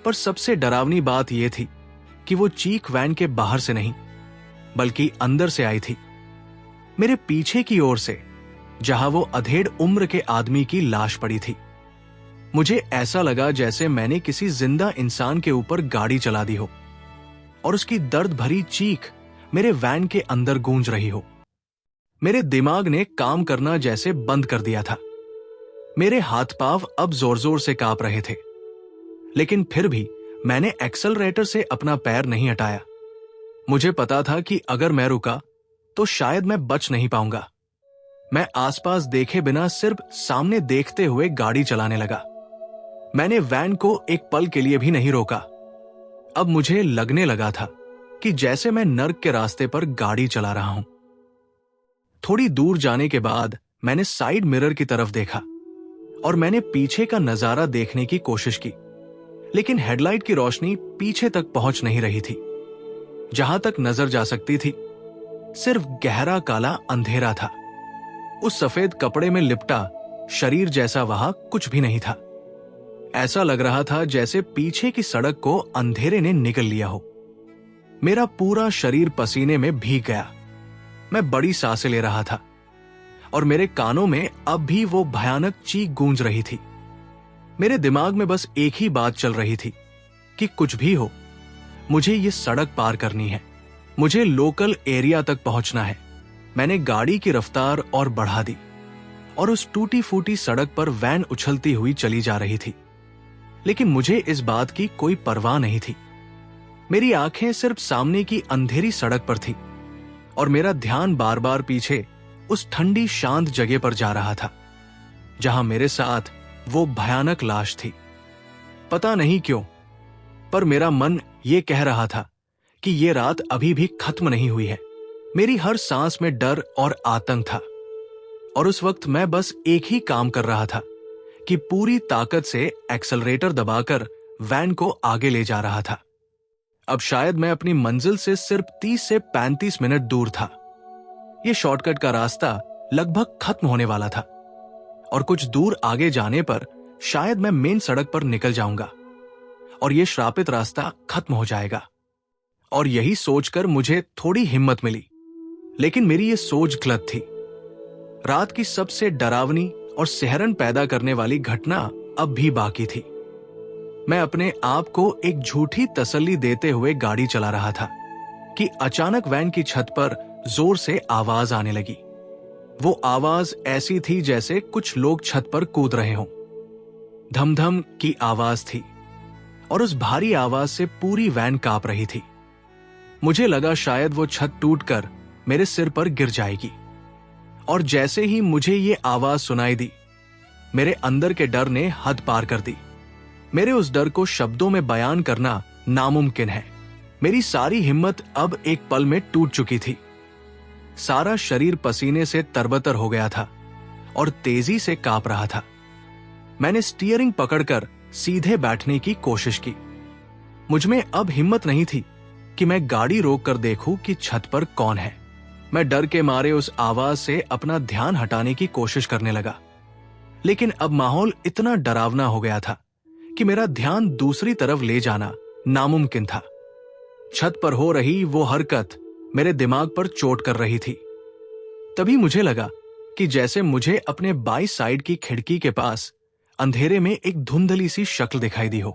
पर सबसे डरावनी बात यह थी कि वो चीख वैन के बाहर से नहीं बल्कि अंदर से आई थी, मेरे पीछे की ओर से, जहां वो अधेड़ उम्र के आदमी की लाश पड़ी थी। मुझे ऐसा लगा जैसे मैंने किसी जिंदा इंसान के ऊपर गाड़ी चला दी हो और उसकी दर्द भरी चीख मेरे वैन के अंदर गूंज रही हो। मेरे दिमाग ने काम करना जैसे बंद कर दिया था। मेरे हाथ पांव अब जोर जोर से कांप रहे थे, लेकिन फिर भी मैंने एक्सेलरेटर से अपना पैर नहीं हटाया। मुझे पता था कि अगर मैं रुका तो शायद मैं बच नहीं पाऊंगा। मैं आसपास देखे बिना सिर्फ सामने देखते हुए गाड़ी चलाने लगा। मैंने वैन को एक पल के लिए भी नहीं रोका। अब मुझे लगने लगा था कि जैसे मैं नर्क के रास्ते पर गाड़ी चला रहा हूं। थोड़ी दूर जाने के बाद मैंने साइड मिरर की तरफ देखा और मैंने पीछे का नजारा देखने की कोशिश की, लेकिन हेडलाइट की रोशनी पीछे तक पहुंच नहीं रही थी। जहां तक नजर जा सकती थी सिर्फ गहरा काला अंधेरा था। उस सफेद कपड़े में लिपटा शरीर जैसा वहां कुछ भी नहीं था। ऐसा लग रहा था जैसे पीछे की सड़क को अंधेरे ने निगल लिया हो। मेरा पूरा शरीर पसीने में भीग गया। मैं बड़ी सांसें ले रहा था और मेरे कानों में अब भी वो भयानक चीख गूंज रही थी। मेरे दिमाग में बस एक ही बात चल रही थी कि कुछ भी हो, मुझे ये सड़क पार करनी है। मुझे लोकल एरिया तक पहुंचना है। मैंने गाड़ी की रफ्तार और बढ़ा दी और उस टूटी फूटी सड़क पर वैन उछलती हुई चली जा रही थी, लेकिन मुझे इस बात की कोई परवाह नहीं थी। मेरी आंखें सिर्फ सामने की अंधेरी सड़क पर थी और मेरा ध्यान बार बार पीछे उस ठंडी शांत जगह पर जा रहा था जहां मेरे साथ वो भयानक लाश थी। पता नहीं क्यों, पर मेरा मन ये कह रहा था कि ये रात अभी भी खत्म नहीं हुई है। मेरी हर सांस में डर और आतंक था और उस वक्त मैं बस एक ही काम कर रहा था कि पूरी ताकत से एक्सेलरेटर दबाकर वैन को आगे ले जा रहा था। अब शायद मैं अपनी मंजिल से सिर्फ 30 से 35 मिनट दूर था। यह शॉर्टकट का रास्ता लगभग खत्म होने वाला था और कुछ दूर आगे जाने पर शायद मैं मेन सड़क पर निकल जाऊंगा और यह श्रापित रास्ता खत्म हो जाएगा। और यही सोचकर मुझे थोड़ी हिम्मत मिली, लेकिन मेरी यह सोच गलत थी। रात की सबसे डरावनी और सिहरन पैदा करने वाली घटना अब भी बाकी थी। मैं अपने आप को एक झूठी तसल्ली देते हुए गाड़ी चला रहा था कि अचानक वैन की छत पर जोर से आवाज आने लगी। वो आवाज ऐसी थी जैसे कुछ लोग छत पर कूद रहे हों। धमधम की आवाज थी और उस भारी आवाज से पूरी वैन कांप रही थी। मुझे लगा शायद वो छत टूटकर मेरे सिर पर गिर जाएगी। और जैसे ही मुझे ये आवाज सुनाई दी, मेरे अंदर के डर ने हद पार कर दी। मेरे उस डर को शब्दों में बयान करना नामुमकिन है। मेरी सारी हिम्मत अब एक पल में टूट चुकी थी। सारा शरीर पसीने से तरबतर हो गया था और तेजी से कांप रहा था। मैंने स्टीयरिंग पकड़कर सीधे बैठने की कोशिश की। मुझमें अब हिम्मत नहीं थी कि मैं गाड़ी रोककर देखूं कि छत पर कौन है। मैं डर के मारे उस आवाज से अपना ध्यान हटाने की कोशिश करने लगा, लेकिन अब माहौल इतना डरावना हो गया था कि मेरा ध्यान दूसरी तरफ ले जाना नामुमकिन था। छत पर हो रही वो हरकत मेरे दिमाग पर चोट कर रही थी। तभी मुझे लगा कि जैसे मुझे अपने बाई साइड की खिड़की के पास अंधेरे में एक धुंधली सी शक्ल दिखाई दी हो।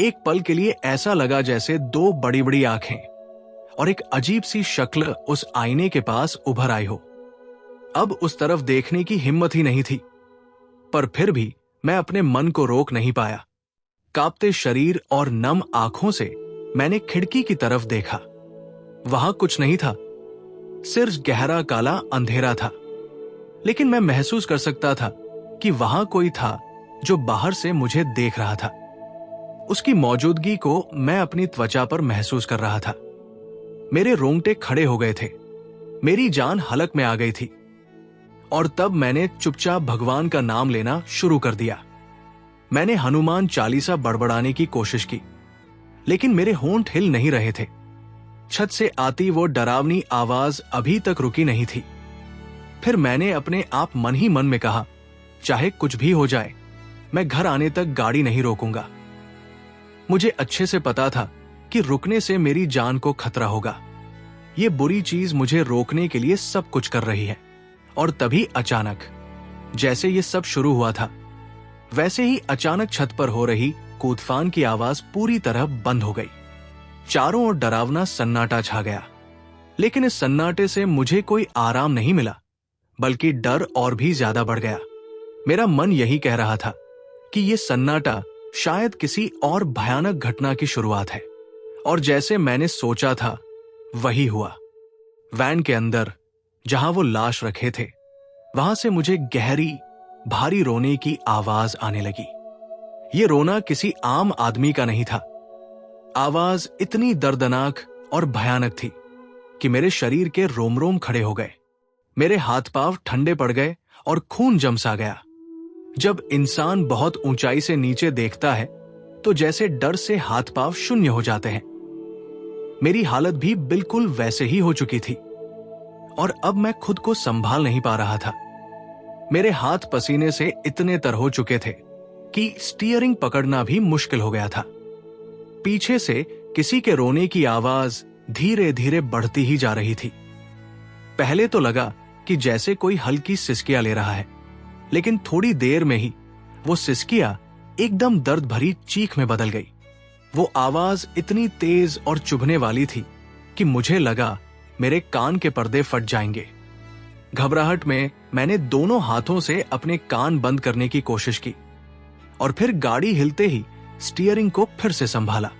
एक पल के लिए ऐसा लगा जैसे दो बड़ी बड़ी आंखें और एक अजीब सी शक्ल उस आईने के पास उभर आई हो। अब उस तरफ देखने की हिम्मत ही नहीं थी, पर फिर भी मैं अपने मन को रोक नहीं पाया। कांपते शरीर और नम आंखों से मैंने खिड़की की तरफ देखा। वहां कुछ नहीं था, सिर्फ गहरा काला अंधेरा था, लेकिन मैं महसूस कर सकता था कि वहां कोई था जो बाहर से मुझे देख रहा था। उसकी मौजूदगी को मैं अपनी त्वचा पर महसूस कर रहा था। मेरे रोंगटे खड़े हो गए थे, मेरी जान हलक में आ गई थी। और तब मैंने चुपचाप भगवान का नाम लेना शुरू कर दिया। मैंने हनुमान चालीसा बड़बड़ाने की कोशिश की, लेकिन मेरे होंठ हिल नहीं रहे थे। छत से आती वो डरावनी आवाज अभी तक रुकी नहीं थी। फिर मैंने अपने आप मन ही मन में कहा, चाहे कुछ भी हो जाए, मैं घर आने तक गाड़ी नहीं रोकूंगा। मुझे अच्छे से पता था कि रुकने से मेरी जान को खतरा होगा। ये बुरी चीज मुझे रोकने के लिए सब कुछ कर रही है। और तभी अचानक, जैसे ये सब शुरू हुआ था, वैसे ही अचानक छत पर हो रही कूदफान की आवाज पूरी तरह बंद हो गई। चारों ओर डरावना सन्नाटा छा गया। लेकिन इस सन्नाटे से मुझे कोई आराम नहीं मिला, बल्कि डर और भी ज्यादा बढ़ गया। मेरा मन यही कह रहा था कि यह सन्नाटा शायद किसी और भयानक घटना की शुरुआत है। और जैसे मैंने सोचा था वही हुआ। वैन के अंदर जहां वो लाश रखे थे, वहां से मुझे गहरी भारी रोने की आवाज आने लगी। ये रोना किसी आम आदमी का नहीं था। आवाज इतनी दर्दनाक और भयानक थी कि मेरे शरीर के रोम रोम खड़े हो गए। मेरे हाथ पांव ठंडे पड़ गए और खून जम सा गया। जब इंसान बहुत ऊंचाई से नीचे देखता है तो जैसे डर से हाथ पांव शून्य हो जाते हैं, मेरी हालत भी बिल्कुल वैसे ही हो चुकी थी। और अब मैं खुद को संभाल नहीं पा रहा था। मेरे हाथ पसीने से इतने तर हो चुके थे कि स्टीयरिंग पकड़ना भी मुश्किल हो गया था। पीछे से किसी के रोने की आवाज धीरे धीरे बढ़ती ही जा रही थी। पहले तो लगा कि जैसे कोई हल्की सिसकियां ले रहा है, लेकिन थोड़ी देर में ही वो सिसकियां एकदम दर्द भरी चीख में बदल गई। वो आवाज इतनी तेज और चुभने वाली थी कि मुझे लगा मेरे कान के पर्दे फट जाएंगे। घबराहट में मैंने दोनों हाथों से अपने कान बंद करने की कोशिश की और फिर गाड़ी हिलते ही स्टीयरिंग को फिर से संभाला।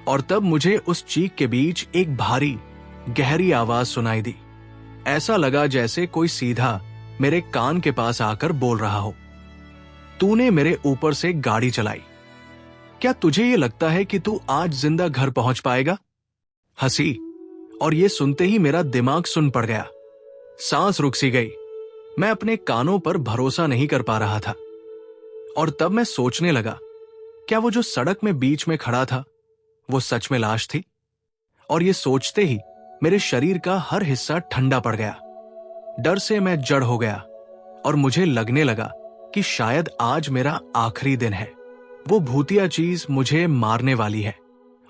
और तब मुझे उस चीख के बीच एक भारी गहरी आवाज सुनाई दी। ऐसा लगा जैसे कोई सीधा मेरे कान के पास आकर बोल रहा हो, तूने मेरे ऊपर से गाड़ी चलाई, क्या तुझे ये लगता है कि तू आज जिंदा घर पहुंच पाएगा? हंसी, और ये सुनते ही मेरा दिमाग सुन पड़ गया। सांस रुक सी गई। मैं अपने कानों पर भरोसा नहीं कर पा रहा था। और तब मैं सोचने लगा, क्या वो जो सड़क में बीच में खड़ा था वो सच में लाश थी? और ये सोचते ही मेरे शरीर का हर हिस्सा ठंडा पड़ गया। डर से मैं जड़ हो गया और मुझे लगने लगा कि शायद आज मेरा आखिरी दिन है। वो भूतिया चीज मुझे मारने वाली है।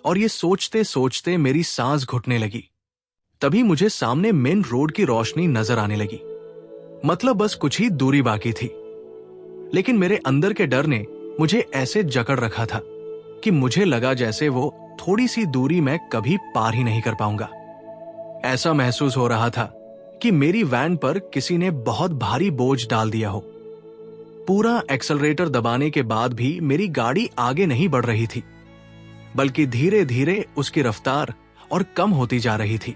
और ये सोचते सोचते मेरी सांस घुटने लगी। तभी मुझे सामने मेन रोड की रोशनी नजर आने लगी। मतलब बस कुछ ही दूरी बाकी थी। लेकिन मेरे अंदर के डर ने मुझे ऐसे जकड़ रखा था कि मुझे लगा जैसे वो थोड़ी सी दूरी मैं कभी पार ही नहीं कर पाऊंगा। ऐसा महसूस हो रहा था कि मेरी वैन पर किसी ने बहुत भारी बोझ डाल दिया हो। पूरा एक्सेलरेटर दबाने के बाद भी मेरी गाड़ी आगे नहीं बढ़ रही थी, बल्कि धीरे धीरे उसकी रफ्तार और कम होती जा रही थी।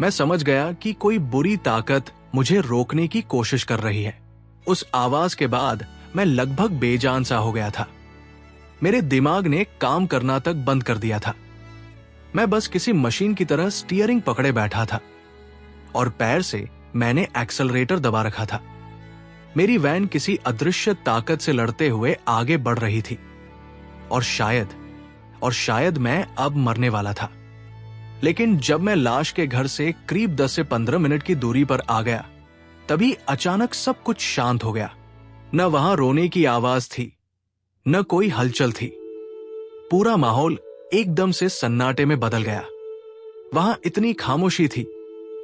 मैं समझ गया कि कोई बुरी ताकत मुझे रोकने की कोशिश कर रही है। उस आवाज के बाद मैं लगभग बेजान सा हो गया था। मेरे दिमाग ने काम करना तक बंद कर दिया था। मैं बस किसी मशीन की तरह स्टीयरिंग पकड़े बैठा था और पैर से मैंने एक्सेलरेटर दबा रखा था। मेरी वैन किसी अदृश्य ताकत से लड़ते हुए आगे बढ़ रही थी और शायद मैं अब मरने वाला था। लेकिन जब मैं लाश के घर से करीब 10 से 15 मिनट की दूरी पर आ गया, तभी अचानक सब कुछ शांत हो गया। न वहां रोने की आवाज थी, न कोई हलचल थी। पूरा माहौल एकदम से सन्नाटे में बदल गया। वहां इतनी खामोशी थी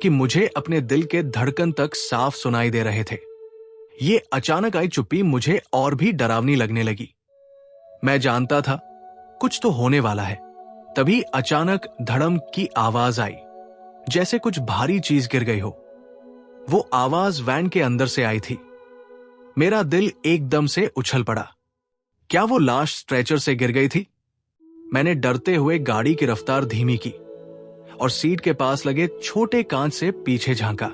कि मुझे अपने दिल के धड़कन तक साफ सुनाई दे रहे थे। ये अचानक आई चुप्पी मुझे और भी डरावनी लगने लगी। मैं जानता था कुछ तो होने वाला है। तभी अचानक धड़म की आवाज आई, जैसे कुछ भारी चीज गिर गई हो। वो आवाज वैन के अंदर से आई थी। मेरा दिल एकदम से उछल पड़ा। क्या वो लाश स्ट्रेचर से गिर गई थी? मैंने डरते हुए गाड़ी की रफ्तार धीमी की और सीट के पास लगे छोटे कांच से पीछे झांका।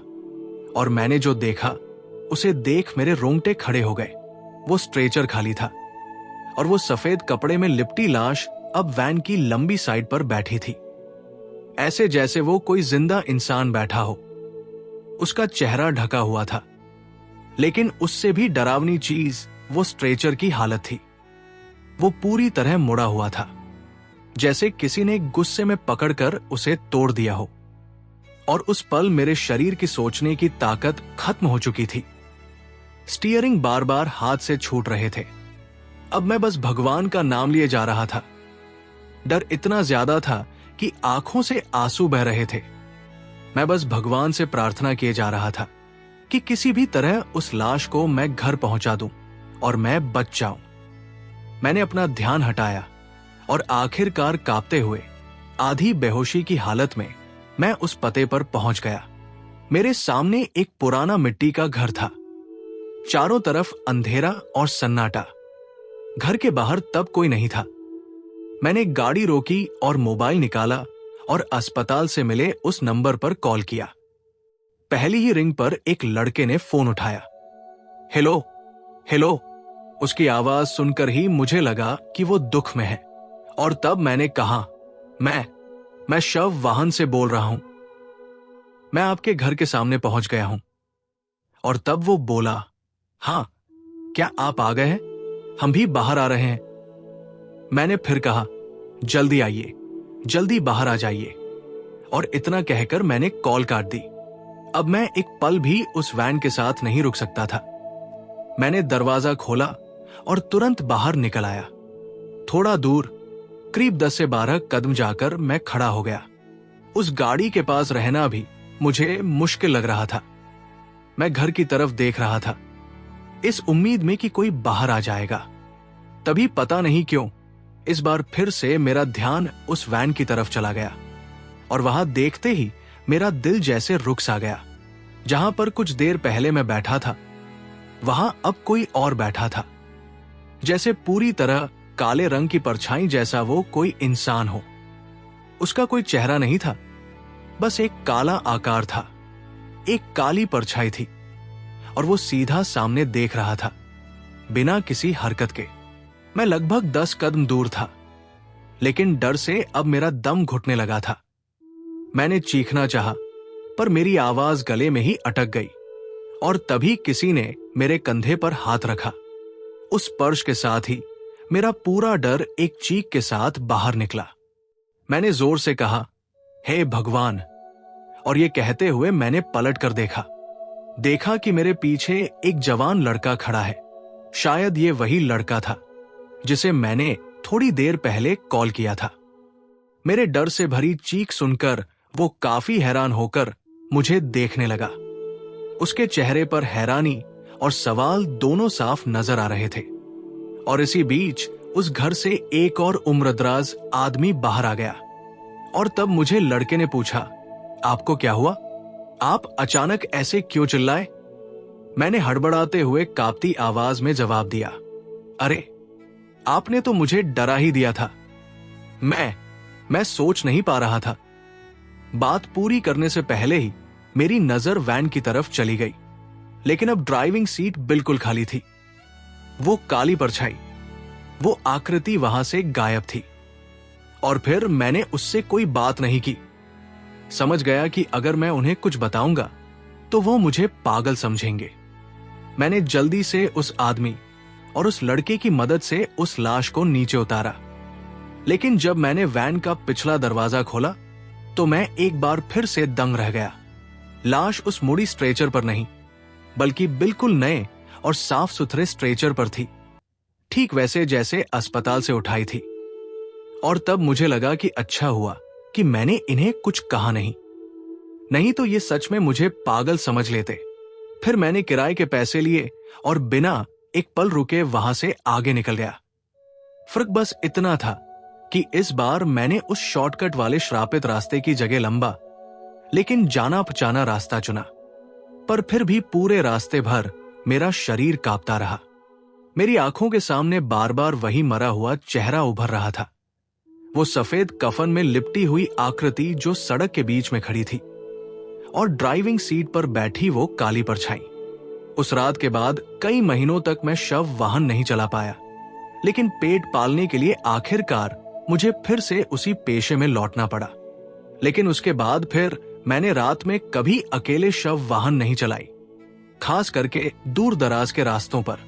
और मैंने जो देखा उसे देख मेरे रोंगटे खड़े हो गए। वो स्ट्रेचर खाली था और वो सफेद कपड़े में लिपटी लाश अब वैन की लंबी साइड पर बैठी थी, ऐसे जैसे वो कोई जिंदा इंसान बैठा हो। उसका चेहरा ढका हुआ था, लेकिन उससे भी डरावनी चीज वो स्ट्रेचर की हालत थी। वो पूरी तरह मुड़ा हुआ था, जैसे किसी ने गुस्से में पकड़कर उसे तोड़ दिया हो। और उस पल मेरे शरीर की सोचने की ताकत खत्म हो चुकी थी। स्टीयरिंग बार बार हाथ से छूट रहे थे। अब मैं बस भगवान का नाम लिए जा रहा था। डर इतना ज्यादा था कि आंखों से आंसू बह रहे थे। मैं बस भगवान से प्रार्थना किए जा रहा था कि किसी भी तरह उस लाश को मैं घर पहुंचा दूं और मैं बच जाऊं। मैंने अपना ध्यान हटाया और आखिरकार कांपते हुए आधी बेहोशी की हालत में मैं उस पते पर पहुंच गया। मेरे सामने एक पुराना मिट्टी का घर था। चारों तरफ अंधेरा और सन्नाटा। घर के बाहर तब कोई नहीं था। मैंने गाड़ी रोकी और मोबाइल निकाला और अस्पताल से मिले उस नंबर पर कॉल किया। पहली ही रिंग पर एक लड़के ने फोन उठाया। Hello hello. उसकी आवाज सुनकर ही मुझे लगा कि वो दुख में है, और तब मैंने कहा, मैं शव वाहन से बोल रहा हूं। मैं आपके घर के सामने पहुंच गया हूं। और तब वो बोला, हां, क्या आप आ गए हैं? हम भी बाहर आ रहे हैं। मैंने फिर कहा, जल्दी आइए, जल्दी बाहर आ जाइए। और इतना कहकर मैंने कॉल काट दी। अब मैं एक पल भी उस वैन के साथ नहीं रुक सकता था। मैंने दरवाजा खोला और तुरंत बाहर निकल आया। थोड़ा दूर, करीब 10 से 12 कदम जाकर मैं खड़ा हो गया। उस गाड़ी के पास रहना भी मुझे मुश्किल लग रहा था। मैं घर की तरफ देख रहा था, इस उम्मीद में कि कोई बाहर आ जाएगा। तभी पता नहीं क्यों इस बार फिर से मेरा ध्यान उस वैन की तरफ चला गया, और वहां देखते ही मेरा दिल जैसे रुक सा गया। जहां पर कुछ देर पहले मैं बैठा था, वहां अब कोई और बैठा था। जैसे पूरी तरह काले रंग की परछाई जैसा वो कोई इंसान हो। उसका कोई चेहरा नहीं था, बस एक काला आकार था, एक काली परछाई थी, और वो सीधा सामने देख रहा था, बिना किसी हरकत के। मैं लगभग 10 कदम दूर था, लेकिन डर से अब मेरा दम घुटने लगा था। मैंने चीखना चाहा, पर मेरी आवाज गले में ही अटक गई, और तभी किसी ने मेरे कंधे पर हाथ रखा। उस स्पर्श के साथ ही मेरा पूरा डर एक चीख के साथ बाहर निकला। मैंने जोर से कहा, हे भगवान। और ये कहते हुए मैंने पलट कर देखा कि मेरे पीछे एक जवान लड़का खड़ा है। शायद ये वही लड़का था जिसे मैंने थोड़ी देर पहले कॉल किया था। मेरे डर से भरी चीख सुनकर वो काफी हैरान होकर मुझे देखने लगा। उसके चेहरे पर हैरानी और सवाल दोनों साफ नजर आ रहे थे। और इसी बीच उस घर से एक और उम्रदराज आदमी बाहर आ गया। और तब मुझे लड़के ने पूछा, आपको क्या हुआ? आप अचानक ऐसे क्यों चिल्लाए? मैंने हड़बड़ाते हुए कांपती आवाज में जवाब दिया, अरे, आपने तो मुझे डरा ही दिया था। मैं सोच नहीं पा रहा था। बात पूरी करने से पहले ही मेरी नजर वैन की तरफ चली गई, लेकिन अब ड्राइविंग सीट बिल्कुल खाली थी। वो काली परछाई, वो आकृति वहां से गायब थी। और फिर मैंने उससे कोई बात नहीं की। समझ गया कि अगर मैं उन्हें कुछ बताऊंगा तो वो मुझे पागल समझेंगे। मैंने जल्दी से उस आदमी और उस लड़के की मदद से उस लाश को नीचे उतारा। लेकिन जब मैंने वैन का पिछला दरवाजा खोला तो मैं एक बार फिर से दंग रह गया। लाश उस मुड़ी स्ट्रेचर पर नहीं, बल्कि बिल्कुल नए और साफ सुथरे स्ट्रेचर पर थी, ठीक वैसे जैसे अस्पताल से उठाई थी। और तब मुझे लगा कि अच्छा हुआ कि मैंने इन्हें कुछ कहा नहीं तो ये सच में मुझे पागल समझ लेते। फिर मैंने किराए के पैसे लिए और बिना एक पल रुके वहां से आगे निकल गया। फर्क बस इतना था कि इस बार मैंने उस शॉर्टकट वाले श्रापित रास्ते की जगह लंबा लेकिन जाना पहचाना रास्ता चुना। पर फिर भी पूरे रास्ते भर मेरा शरीर कांपता रहा। मेरी आंखों के सामने बार बार वही मरा हुआ चेहरा उभर रहा था, वो सफेद कफन में लिपटी हुई आकृति जो सड़क के बीच में खड़ी थी, और ड्राइविंग सीट पर बैठी वो काली परछाई। उस रात के बाद कई महीनों तक मैं शव वाहन नहीं चला पाया, लेकिन पेट पालने के लिए आखिरकार मुझे फिर से उसी पेशे में लौटना पड़ा। लेकिन उसके बाद फिर मैंने रात में कभी अकेले शव वाहन नहीं चलाई, खास करके दूर दराज के रास्तों पर।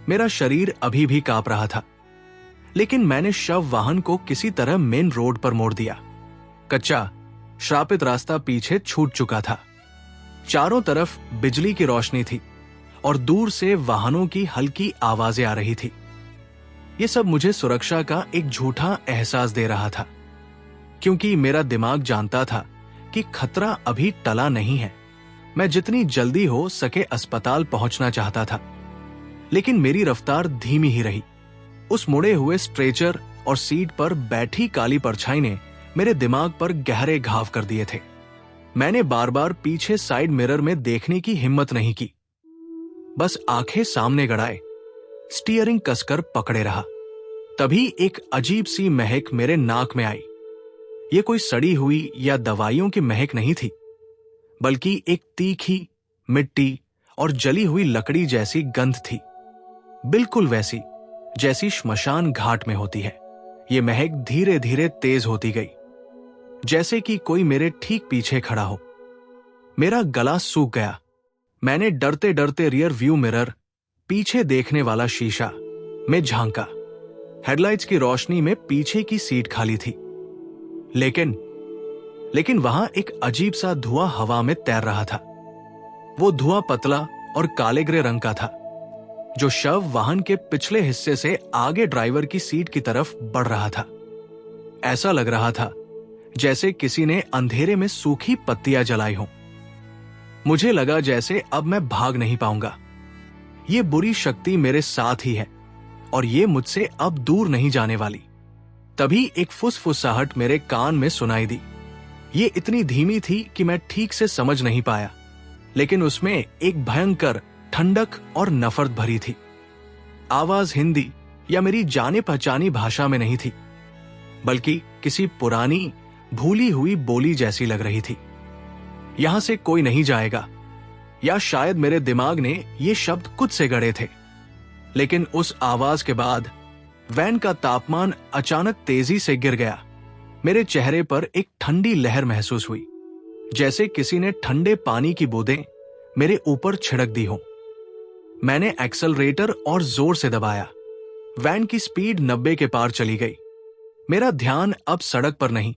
मेरा शरीर अभी भी कांप रहा था, लेकिन मैंने शव वाहन को किसी तरह मेन रोड पर मोड़ दिया। कच्चा श्रापित रास्ता पीछे छूट चुका था। चारों तरफ बिजली की रोशनी थी और दूर से वाहनों की हल्की आवाजें आ रही थी। यह सब मुझे सुरक्षा का एक झूठा एहसास दे रहा था, क्योंकि मेरा दिमाग जानता था कि खतरा अभी टला नहीं है। मैं जितनी जल्दी हो सके अस्पताल पहुंचना चाहता था, लेकिन मेरी रफ्तार धीमी ही रही। उस मुड़े हुए स्ट्रेचर और सीट पर बैठी काली परछाई ने मेरे दिमाग पर गहरे घाव कर दिए थे। मैंने बार बार पीछे साइड मिरर में देखने की हिम्मत नहीं की, बस आंखें सामने गड़ाए स्टीयरिंग कसकर पकड़े रहा। तभी एक अजीब सी महक मेरे नाक में आई। ये कोई सड़ी हुई या दवाइयों की महक नहीं थी, बल्कि एक तीखी, मिट्टी और जली हुई लकड़ी जैसी गंध थी, बिल्कुल वैसी जैसी श्मशान घाट में होती है। ये महक धीरे धीरे तेज होती गई, जैसे कि कोई मेरे ठीक पीछे खड़ा हो। मेरा गला सूख गया। मैंने डरते डरते रियर व्यू मिरर, पीछे देखने वाला शीशा में झांका। हेडलाइट्स की रोशनी में पीछे की सीट खाली थी, लेकिन वहां एक अजीब सा धुआं हवा में तैर रहा था। वो धुआं पतला और काले ग्रे रंग का था, जो शव वाहन के पिछले हिस्से से आगे ड्राइवर की सीट की तरफ बढ़ रहा था। ऐसा लग रहा था जैसे किसी ने अंधेरे में सूखी पत्तियां जलाई हों। मुझे लगा जैसे अब मैं भाग नहीं पाऊंगा। ये बुरी शक्ति मेरे साथ ही है और ये मुझसे अब दूर नहीं जाने वाली। तभी एक फुसफुसाहट मेरे कान में सुनाई दी। ये इतनी धीमी थी कि मैं ठीक से समझ नहीं पाया, लेकिन उसमें एक भयंकर ठंडक और नफरत भरी थी। आवाज हिंदी या मेरी जाने पहचानी भाषा में नहीं थी, बल्कि किसी पुरानी भूली हुई बोली जैसी लग रही थी। यहां से कोई नहीं जाएगा, या शायद मेरे दिमाग ने ये शब्द खुद से गढ़े थे। लेकिन उस आवाज के बाद वैन का तापमान अचानक तेजी से गिर गया। मेरे चेहरे पर एक ठंडी लहर महसूस हुई, जैसे किसी ने ठंडे पानी की बूंदें मेरे ऊपर छिड़क दी हो। मैंने एक्सेलरेटर और जोर से दबाया। वैन की स्पीड 90 के पार चली गई। मेरा ध्यान अब सड़क पर नहीं,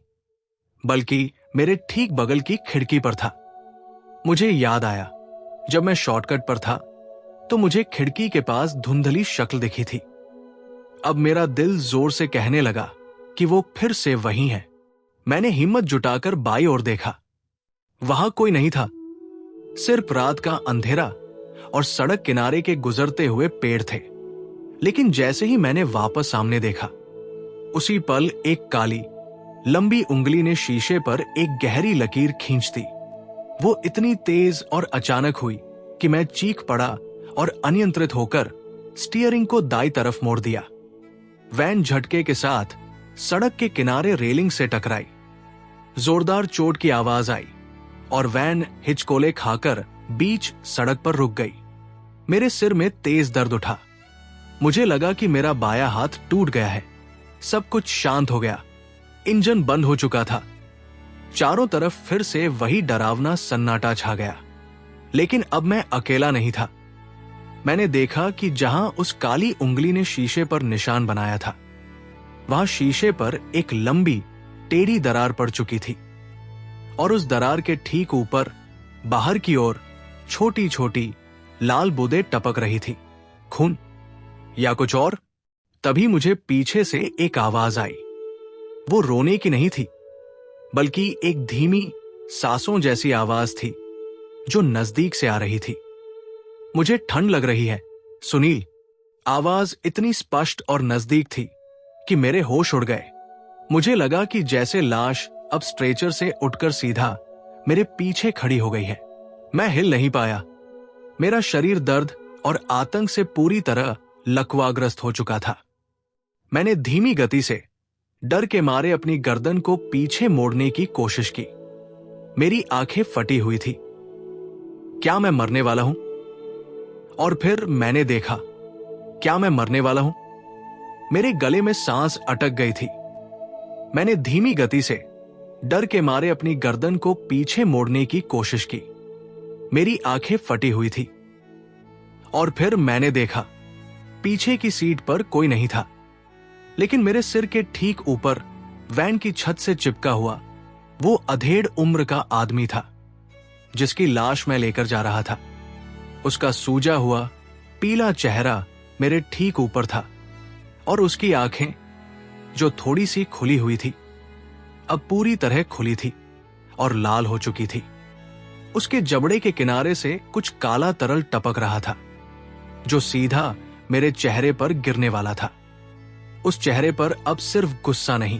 बल्कि मेरे ठीक बगल की खिड़की पर था। मुझे याद आया, जब मैं शॉर्टकट पर था तो मुझे खिड़की के पास धुंधली शक्ल दिखी थी। अब मेरा दिल जोर से कहने लगा कि वो फिर से वही है। मैंने हिम्मत जुटाकर बाईं ओर देखा। वहां कोई नहीं था, सिर्फ रात का अंधेरा और सड़क किनारे के गुजरते हुए पेड़ थे। लेकिन जैसे ही मैंने वापस सामने देखा, उसी पल एक काली लंबी उंगली ने शीशे पर एक गहरी लकीर खींच दी। वो इतनी तेज और अचानक हुई कि मैं चीख पड़ा और अनियंत्रित होकर स्टीयरिंग को दाईं तरफ मोड़ दिया। वैन झटके के साथ सड़क के किनारे रेलिंग से टकराई। जोरदार चोट की आवाज आई और वैन हिचकोले खाकर बीच सड़क पर रुक गई। मेरे सिर में तेज दर्द उठा। मुझे लगा कि मेरा बायां हाथ टूट गया है। सब कुछ शांत हो गया। इंजन बंद हो चुका था। चारों तरफ फिर से वही डरावना सन्नाटा छा गया। लेकिन अब मैं अकेला नहीं था। मैंने देखा कि जहां उस काली उंगली ने शीशे पर निशान बनाया था, वहां शीशे पर एक लंबी टेढ़ी दरार पड़ चुकी थी, और उस दरार के ठीक ऊपर बाहर की ओर छोटी छोटी लाल बूंदें टपक रही थी। खून या कुछ और? तभी मुझे पीछे से एक आवाज आई। वो रोने की नहीं थी, बल्कि एक धीमी सांसों जैसी आवाज थी जो नजदीक से आ रही थी। मुझे ठंड लग रही है, सुनील। आवाज इतनी स्पष्ट और नजदीक थी कि मेरे होश उड़ गए। मुझे लगा कि जैसे लाश अब स्ट्रेचर से उठकर सीधा मेरे पीछे खड़ी हो गई है। मैं हिल नहीं पाया। मेरा शरीर दर्द और आतंक से पूरी तरह लकवाग्रस्त हो चुका था। मैंने धीमी गति से डर के मारे अपनी गर्दन को पीछे मोड़ने की कोशिश की। मेरी आंखें फटी हुई थी। क्या मैं मरने वाला हूं? और फिर मैंने देखा, क्या मैं मरने वाला हूं? मेरे गले में सांस अटक गई थी। मैंने धीमी गति से डर के मारे अपनी गर्दन को पीछे मोड़ने की कोशिश की। मेरी आंखें फटी हुई थी। और फिर मैंने देखा, पीछे की सीट पर कोई नहीं था, लेकिन मेरे सिर के ठीक ऊपर वैन की छत से चिपका हुआ वो अधेड़ उम्र का आदमी था, जिसकी लाश मैं लेकर जा रहा था। उसका सूजा हुआ पीला चेहरा मेरे ठीक ऊपर था, और उसकी आंखें, जो थोड़ी सी खुली हुई थी, अब पूरी तरह खुली थी और लाल हो चुकी थी। उसके जबड़े के किनारे से कुछ काला तरल टपक रहा था, जो सीधा मेरे चेहरे पर गिरने वाला था। उस चेहरे पर अब सिर्फ गुस्सा नहीं,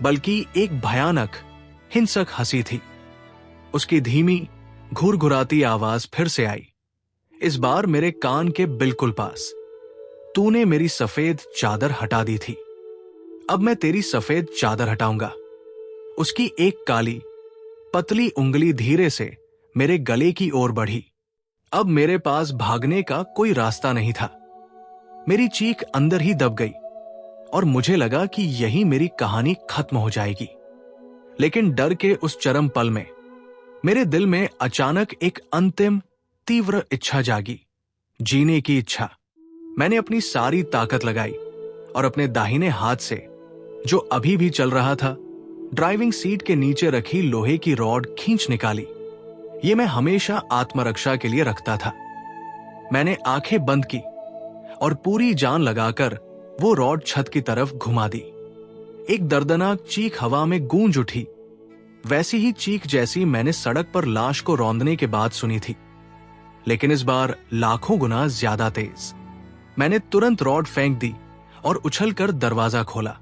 बल्कि एक भयानक हिंसक हंसी थी। उसकी धीमी घुरघुराती आवाज फिर से आई, इस बार मेरे कान के बिल्कुल पास। तूने मेरी सफेद चादर हटा दी थी, अब मैं तेरी सफेद चादर हटाऊंगा। उसकी एक काली पतली उंगली धीरे से मेरे गले की ओर बढ़ी। अब मेरे पास भागने का कोई रास्ता नहीं था। मेरी चीख अंदर ही दब गई और मुझे लगा कि यही मेरी कहानी खत्म हो जाएगी। लेकिन डर के उस चरम पल में मेरे दिल में अचानक एक अंतिम तीव्र इच्छा जागी, जीने की इच्छा। मैंने अपनी सारी ताकत लगाई और अपने दाहिने हाथ से, जो अभी भी चल रहा था, ड्राइविंग सीट के नीचे रखी लोहे की रॉड खींच निकाली। ये मैं हमेशा आत्मरक्षा के लिए रखता था। मैंने आंखें बंद की और पूरी जान लगाकर वो रॉड छत की तरफ घुमा दी। एक दर्दनाक चीख हवा में गूंज उठी, वैसी ही चीख जैसी मैंने सड़क पर लाश को रौंदने के बाद सुनी थी, लेकिन इस बार लाखों गुना ज्यादा तेज। मैंने तुरंत रॉड फेंक दी और उछलकर दरवाजा खोला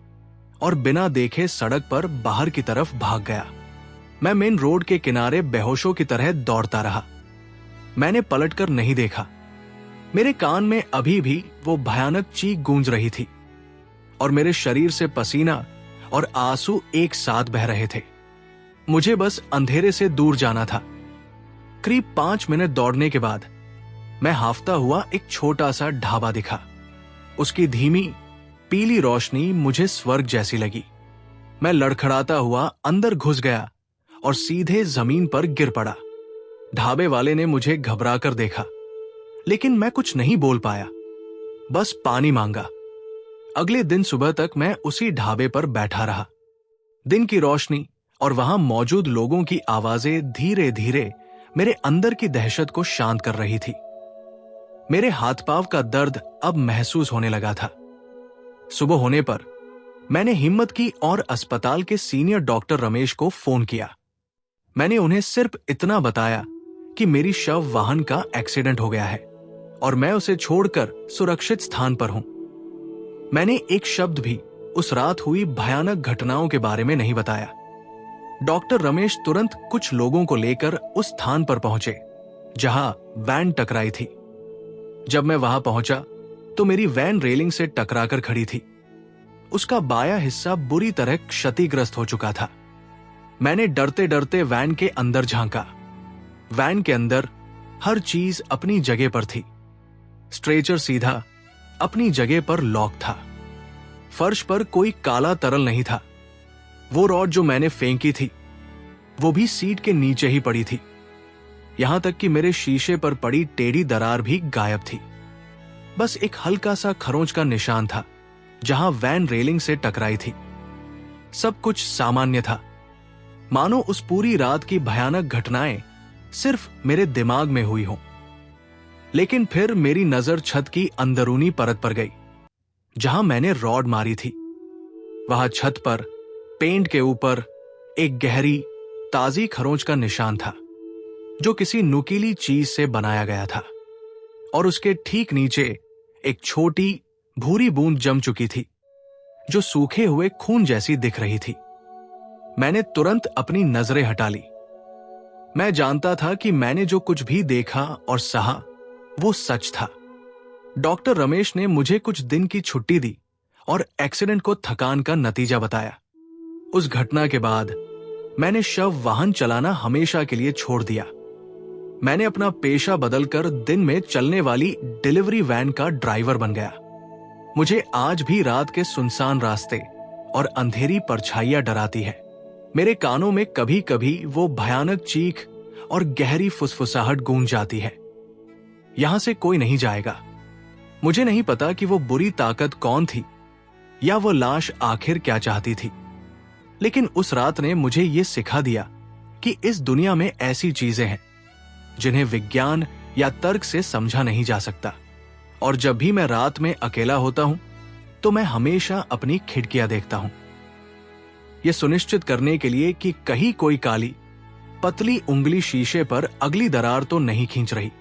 और बिना देखे सड़क पर बाहर की तरफ भाग गया। मैं मेन रोड के किनारे बेहोशों की तरह दौड़ता रहा। मैंने पलटकर नहीं देखा। मेरे कान में अभी भी वो भयानक चीख गूंज रही थी और मेरे शरीर से पसीना और आंसू एक साथ बह रहे थे। मुझे बस अंधेरे से दूर जाना था। करीब 5 मिनट दौड़ने के बाद मैं हाफता हुआ एक छोटा सा ढाबा दिखा। उसकी धीमी पीली रोशनी मुझे स्वर्ग जैसी लगी। मैं लड़खड़ाता हुआ अंदर घुस गया और सीधे जमीन पर गिर पड़ा। ढाबे वाले ने मुझे घबरा कर देखा, लेकिन मैं कुछ नहीं बोल पाया, बस पानी मांगा। अगले दिन सुबह तक मैं उसी ढाबे पर बैठा रहा। दिन की रोशनी और वहां मौजूद लोगों की आवाजें धीरे धीरे मेरे अंदर की दहशत को शांत कर रही थी। मेरे हाथ पांव का दर्द अब महसूस होने लगा था। सुबह होने पर मैंने हिम्मत की और अस्पताल के सीनियर डॉक्टर रमेश को फोन किया। मैंने उन्हें सिर्फ इतना बताया कि मेरी शव वाहन का एक्सीडेंट हो गया है और मैं उसे छोड़कर सुरक्षित स्थान पर हूं। मैंने एक शब्द भी उस रात हुई भयानक घटनाओं के बारे में नहीं बताया। डॉक्टर रमेश तुरंत कुछ लोगों को लेकर उस स्थान पर पहुंचे जहां वैन टकराई थी। जब मैं वहां पहुंचा तो मेरी वैन रेलिंग से टकराकर खड़ी थी। उसका बायां हिस्सा बुरी तरह क्षतिग्रस्त हो चुका था। मैंने डरते डरते वैन के अंदर झांका। वैन के अंदर हर चीज अपनी जगह पर थी। स्ट्रेचर सीधा अपनी जगह पर लॉक था। फर्श पर कोई काला तरल नहीं था। वो रॉड जो मैंने फेंकी थी वो भी सीट के नीचे ही पड़ी थी। यहां तक कि मेरे शीशे पर पड़ी टेढ़ी दरार भी गायब थी। बस एक हल्का सा खरोंच का निशान था जहां वैन रेलिंग से टकराई थी। सब कुछ सामान्य था, मानो उस पूरी रात की भयानक घटनाएं सिर्फ मेरे दिमाग में हुई हों। लेकिन फिर मेरी नजर छत की अंदरूनी परत पर गई जहां मैंने रॉड मारी थी। वहां छत पर पेंट के ऊपर एक गहरी ताजी खरोंच का निशान था जो किसी नुकीली चीज से बनाया गया था, और उसके ठीक नीचे एक छोटी भूरी बूंद जम चुकी थी जो सूखे हुए खून जैसी दिख रही थी। मैंने तुरंत अपनी नजरें हटा ली। मैं जानता था कि मैंने जो कुछ भी देखा और सहा वो सच था। डॉक्टर रमेश ने मुझे कुछ दिन की छुट्टी दी और एक्सीडेंट को थकान का नतीजा बताया। उस घटना के बाद मैंने शव वाहन चलाना हमेशा के लिए छोड़ दिया। मैंने अपना पेशा बदलकर दिन में चलने वाली डिलीवरी वैन का ड्राइवर बन गया। मुझे आज भी रात के सुनसान रास्ते और अंधेरी परछाइयां डराती है। मेरे कानों में कभी कभी वो भयानक चीख और गहरी फुसफुसाहट गूंज जाती है, यहां से कोई नहीं जाएगा। मुझे नहीं पता कि वो बुरी ताकत कौन थी या वो लाश आखिर क्या चाहती थी, लेकिन उस रात ने मुझे ये सिखा दिया कि इस दुनिया में ऐसी चीजें हैं जिन्हें विज्ञान या तर्क से समझा नहीं जा सकता। और जब भी मैं रात में अकेला होता हूं तो मैं हमेशा अपनी खिड़कियां देखता हूं, यह सुनिश्चित करने के लिए कि कहीं कोई काली पतली उंगली शीशे पर अगली दरार तो नहीं खींच रही।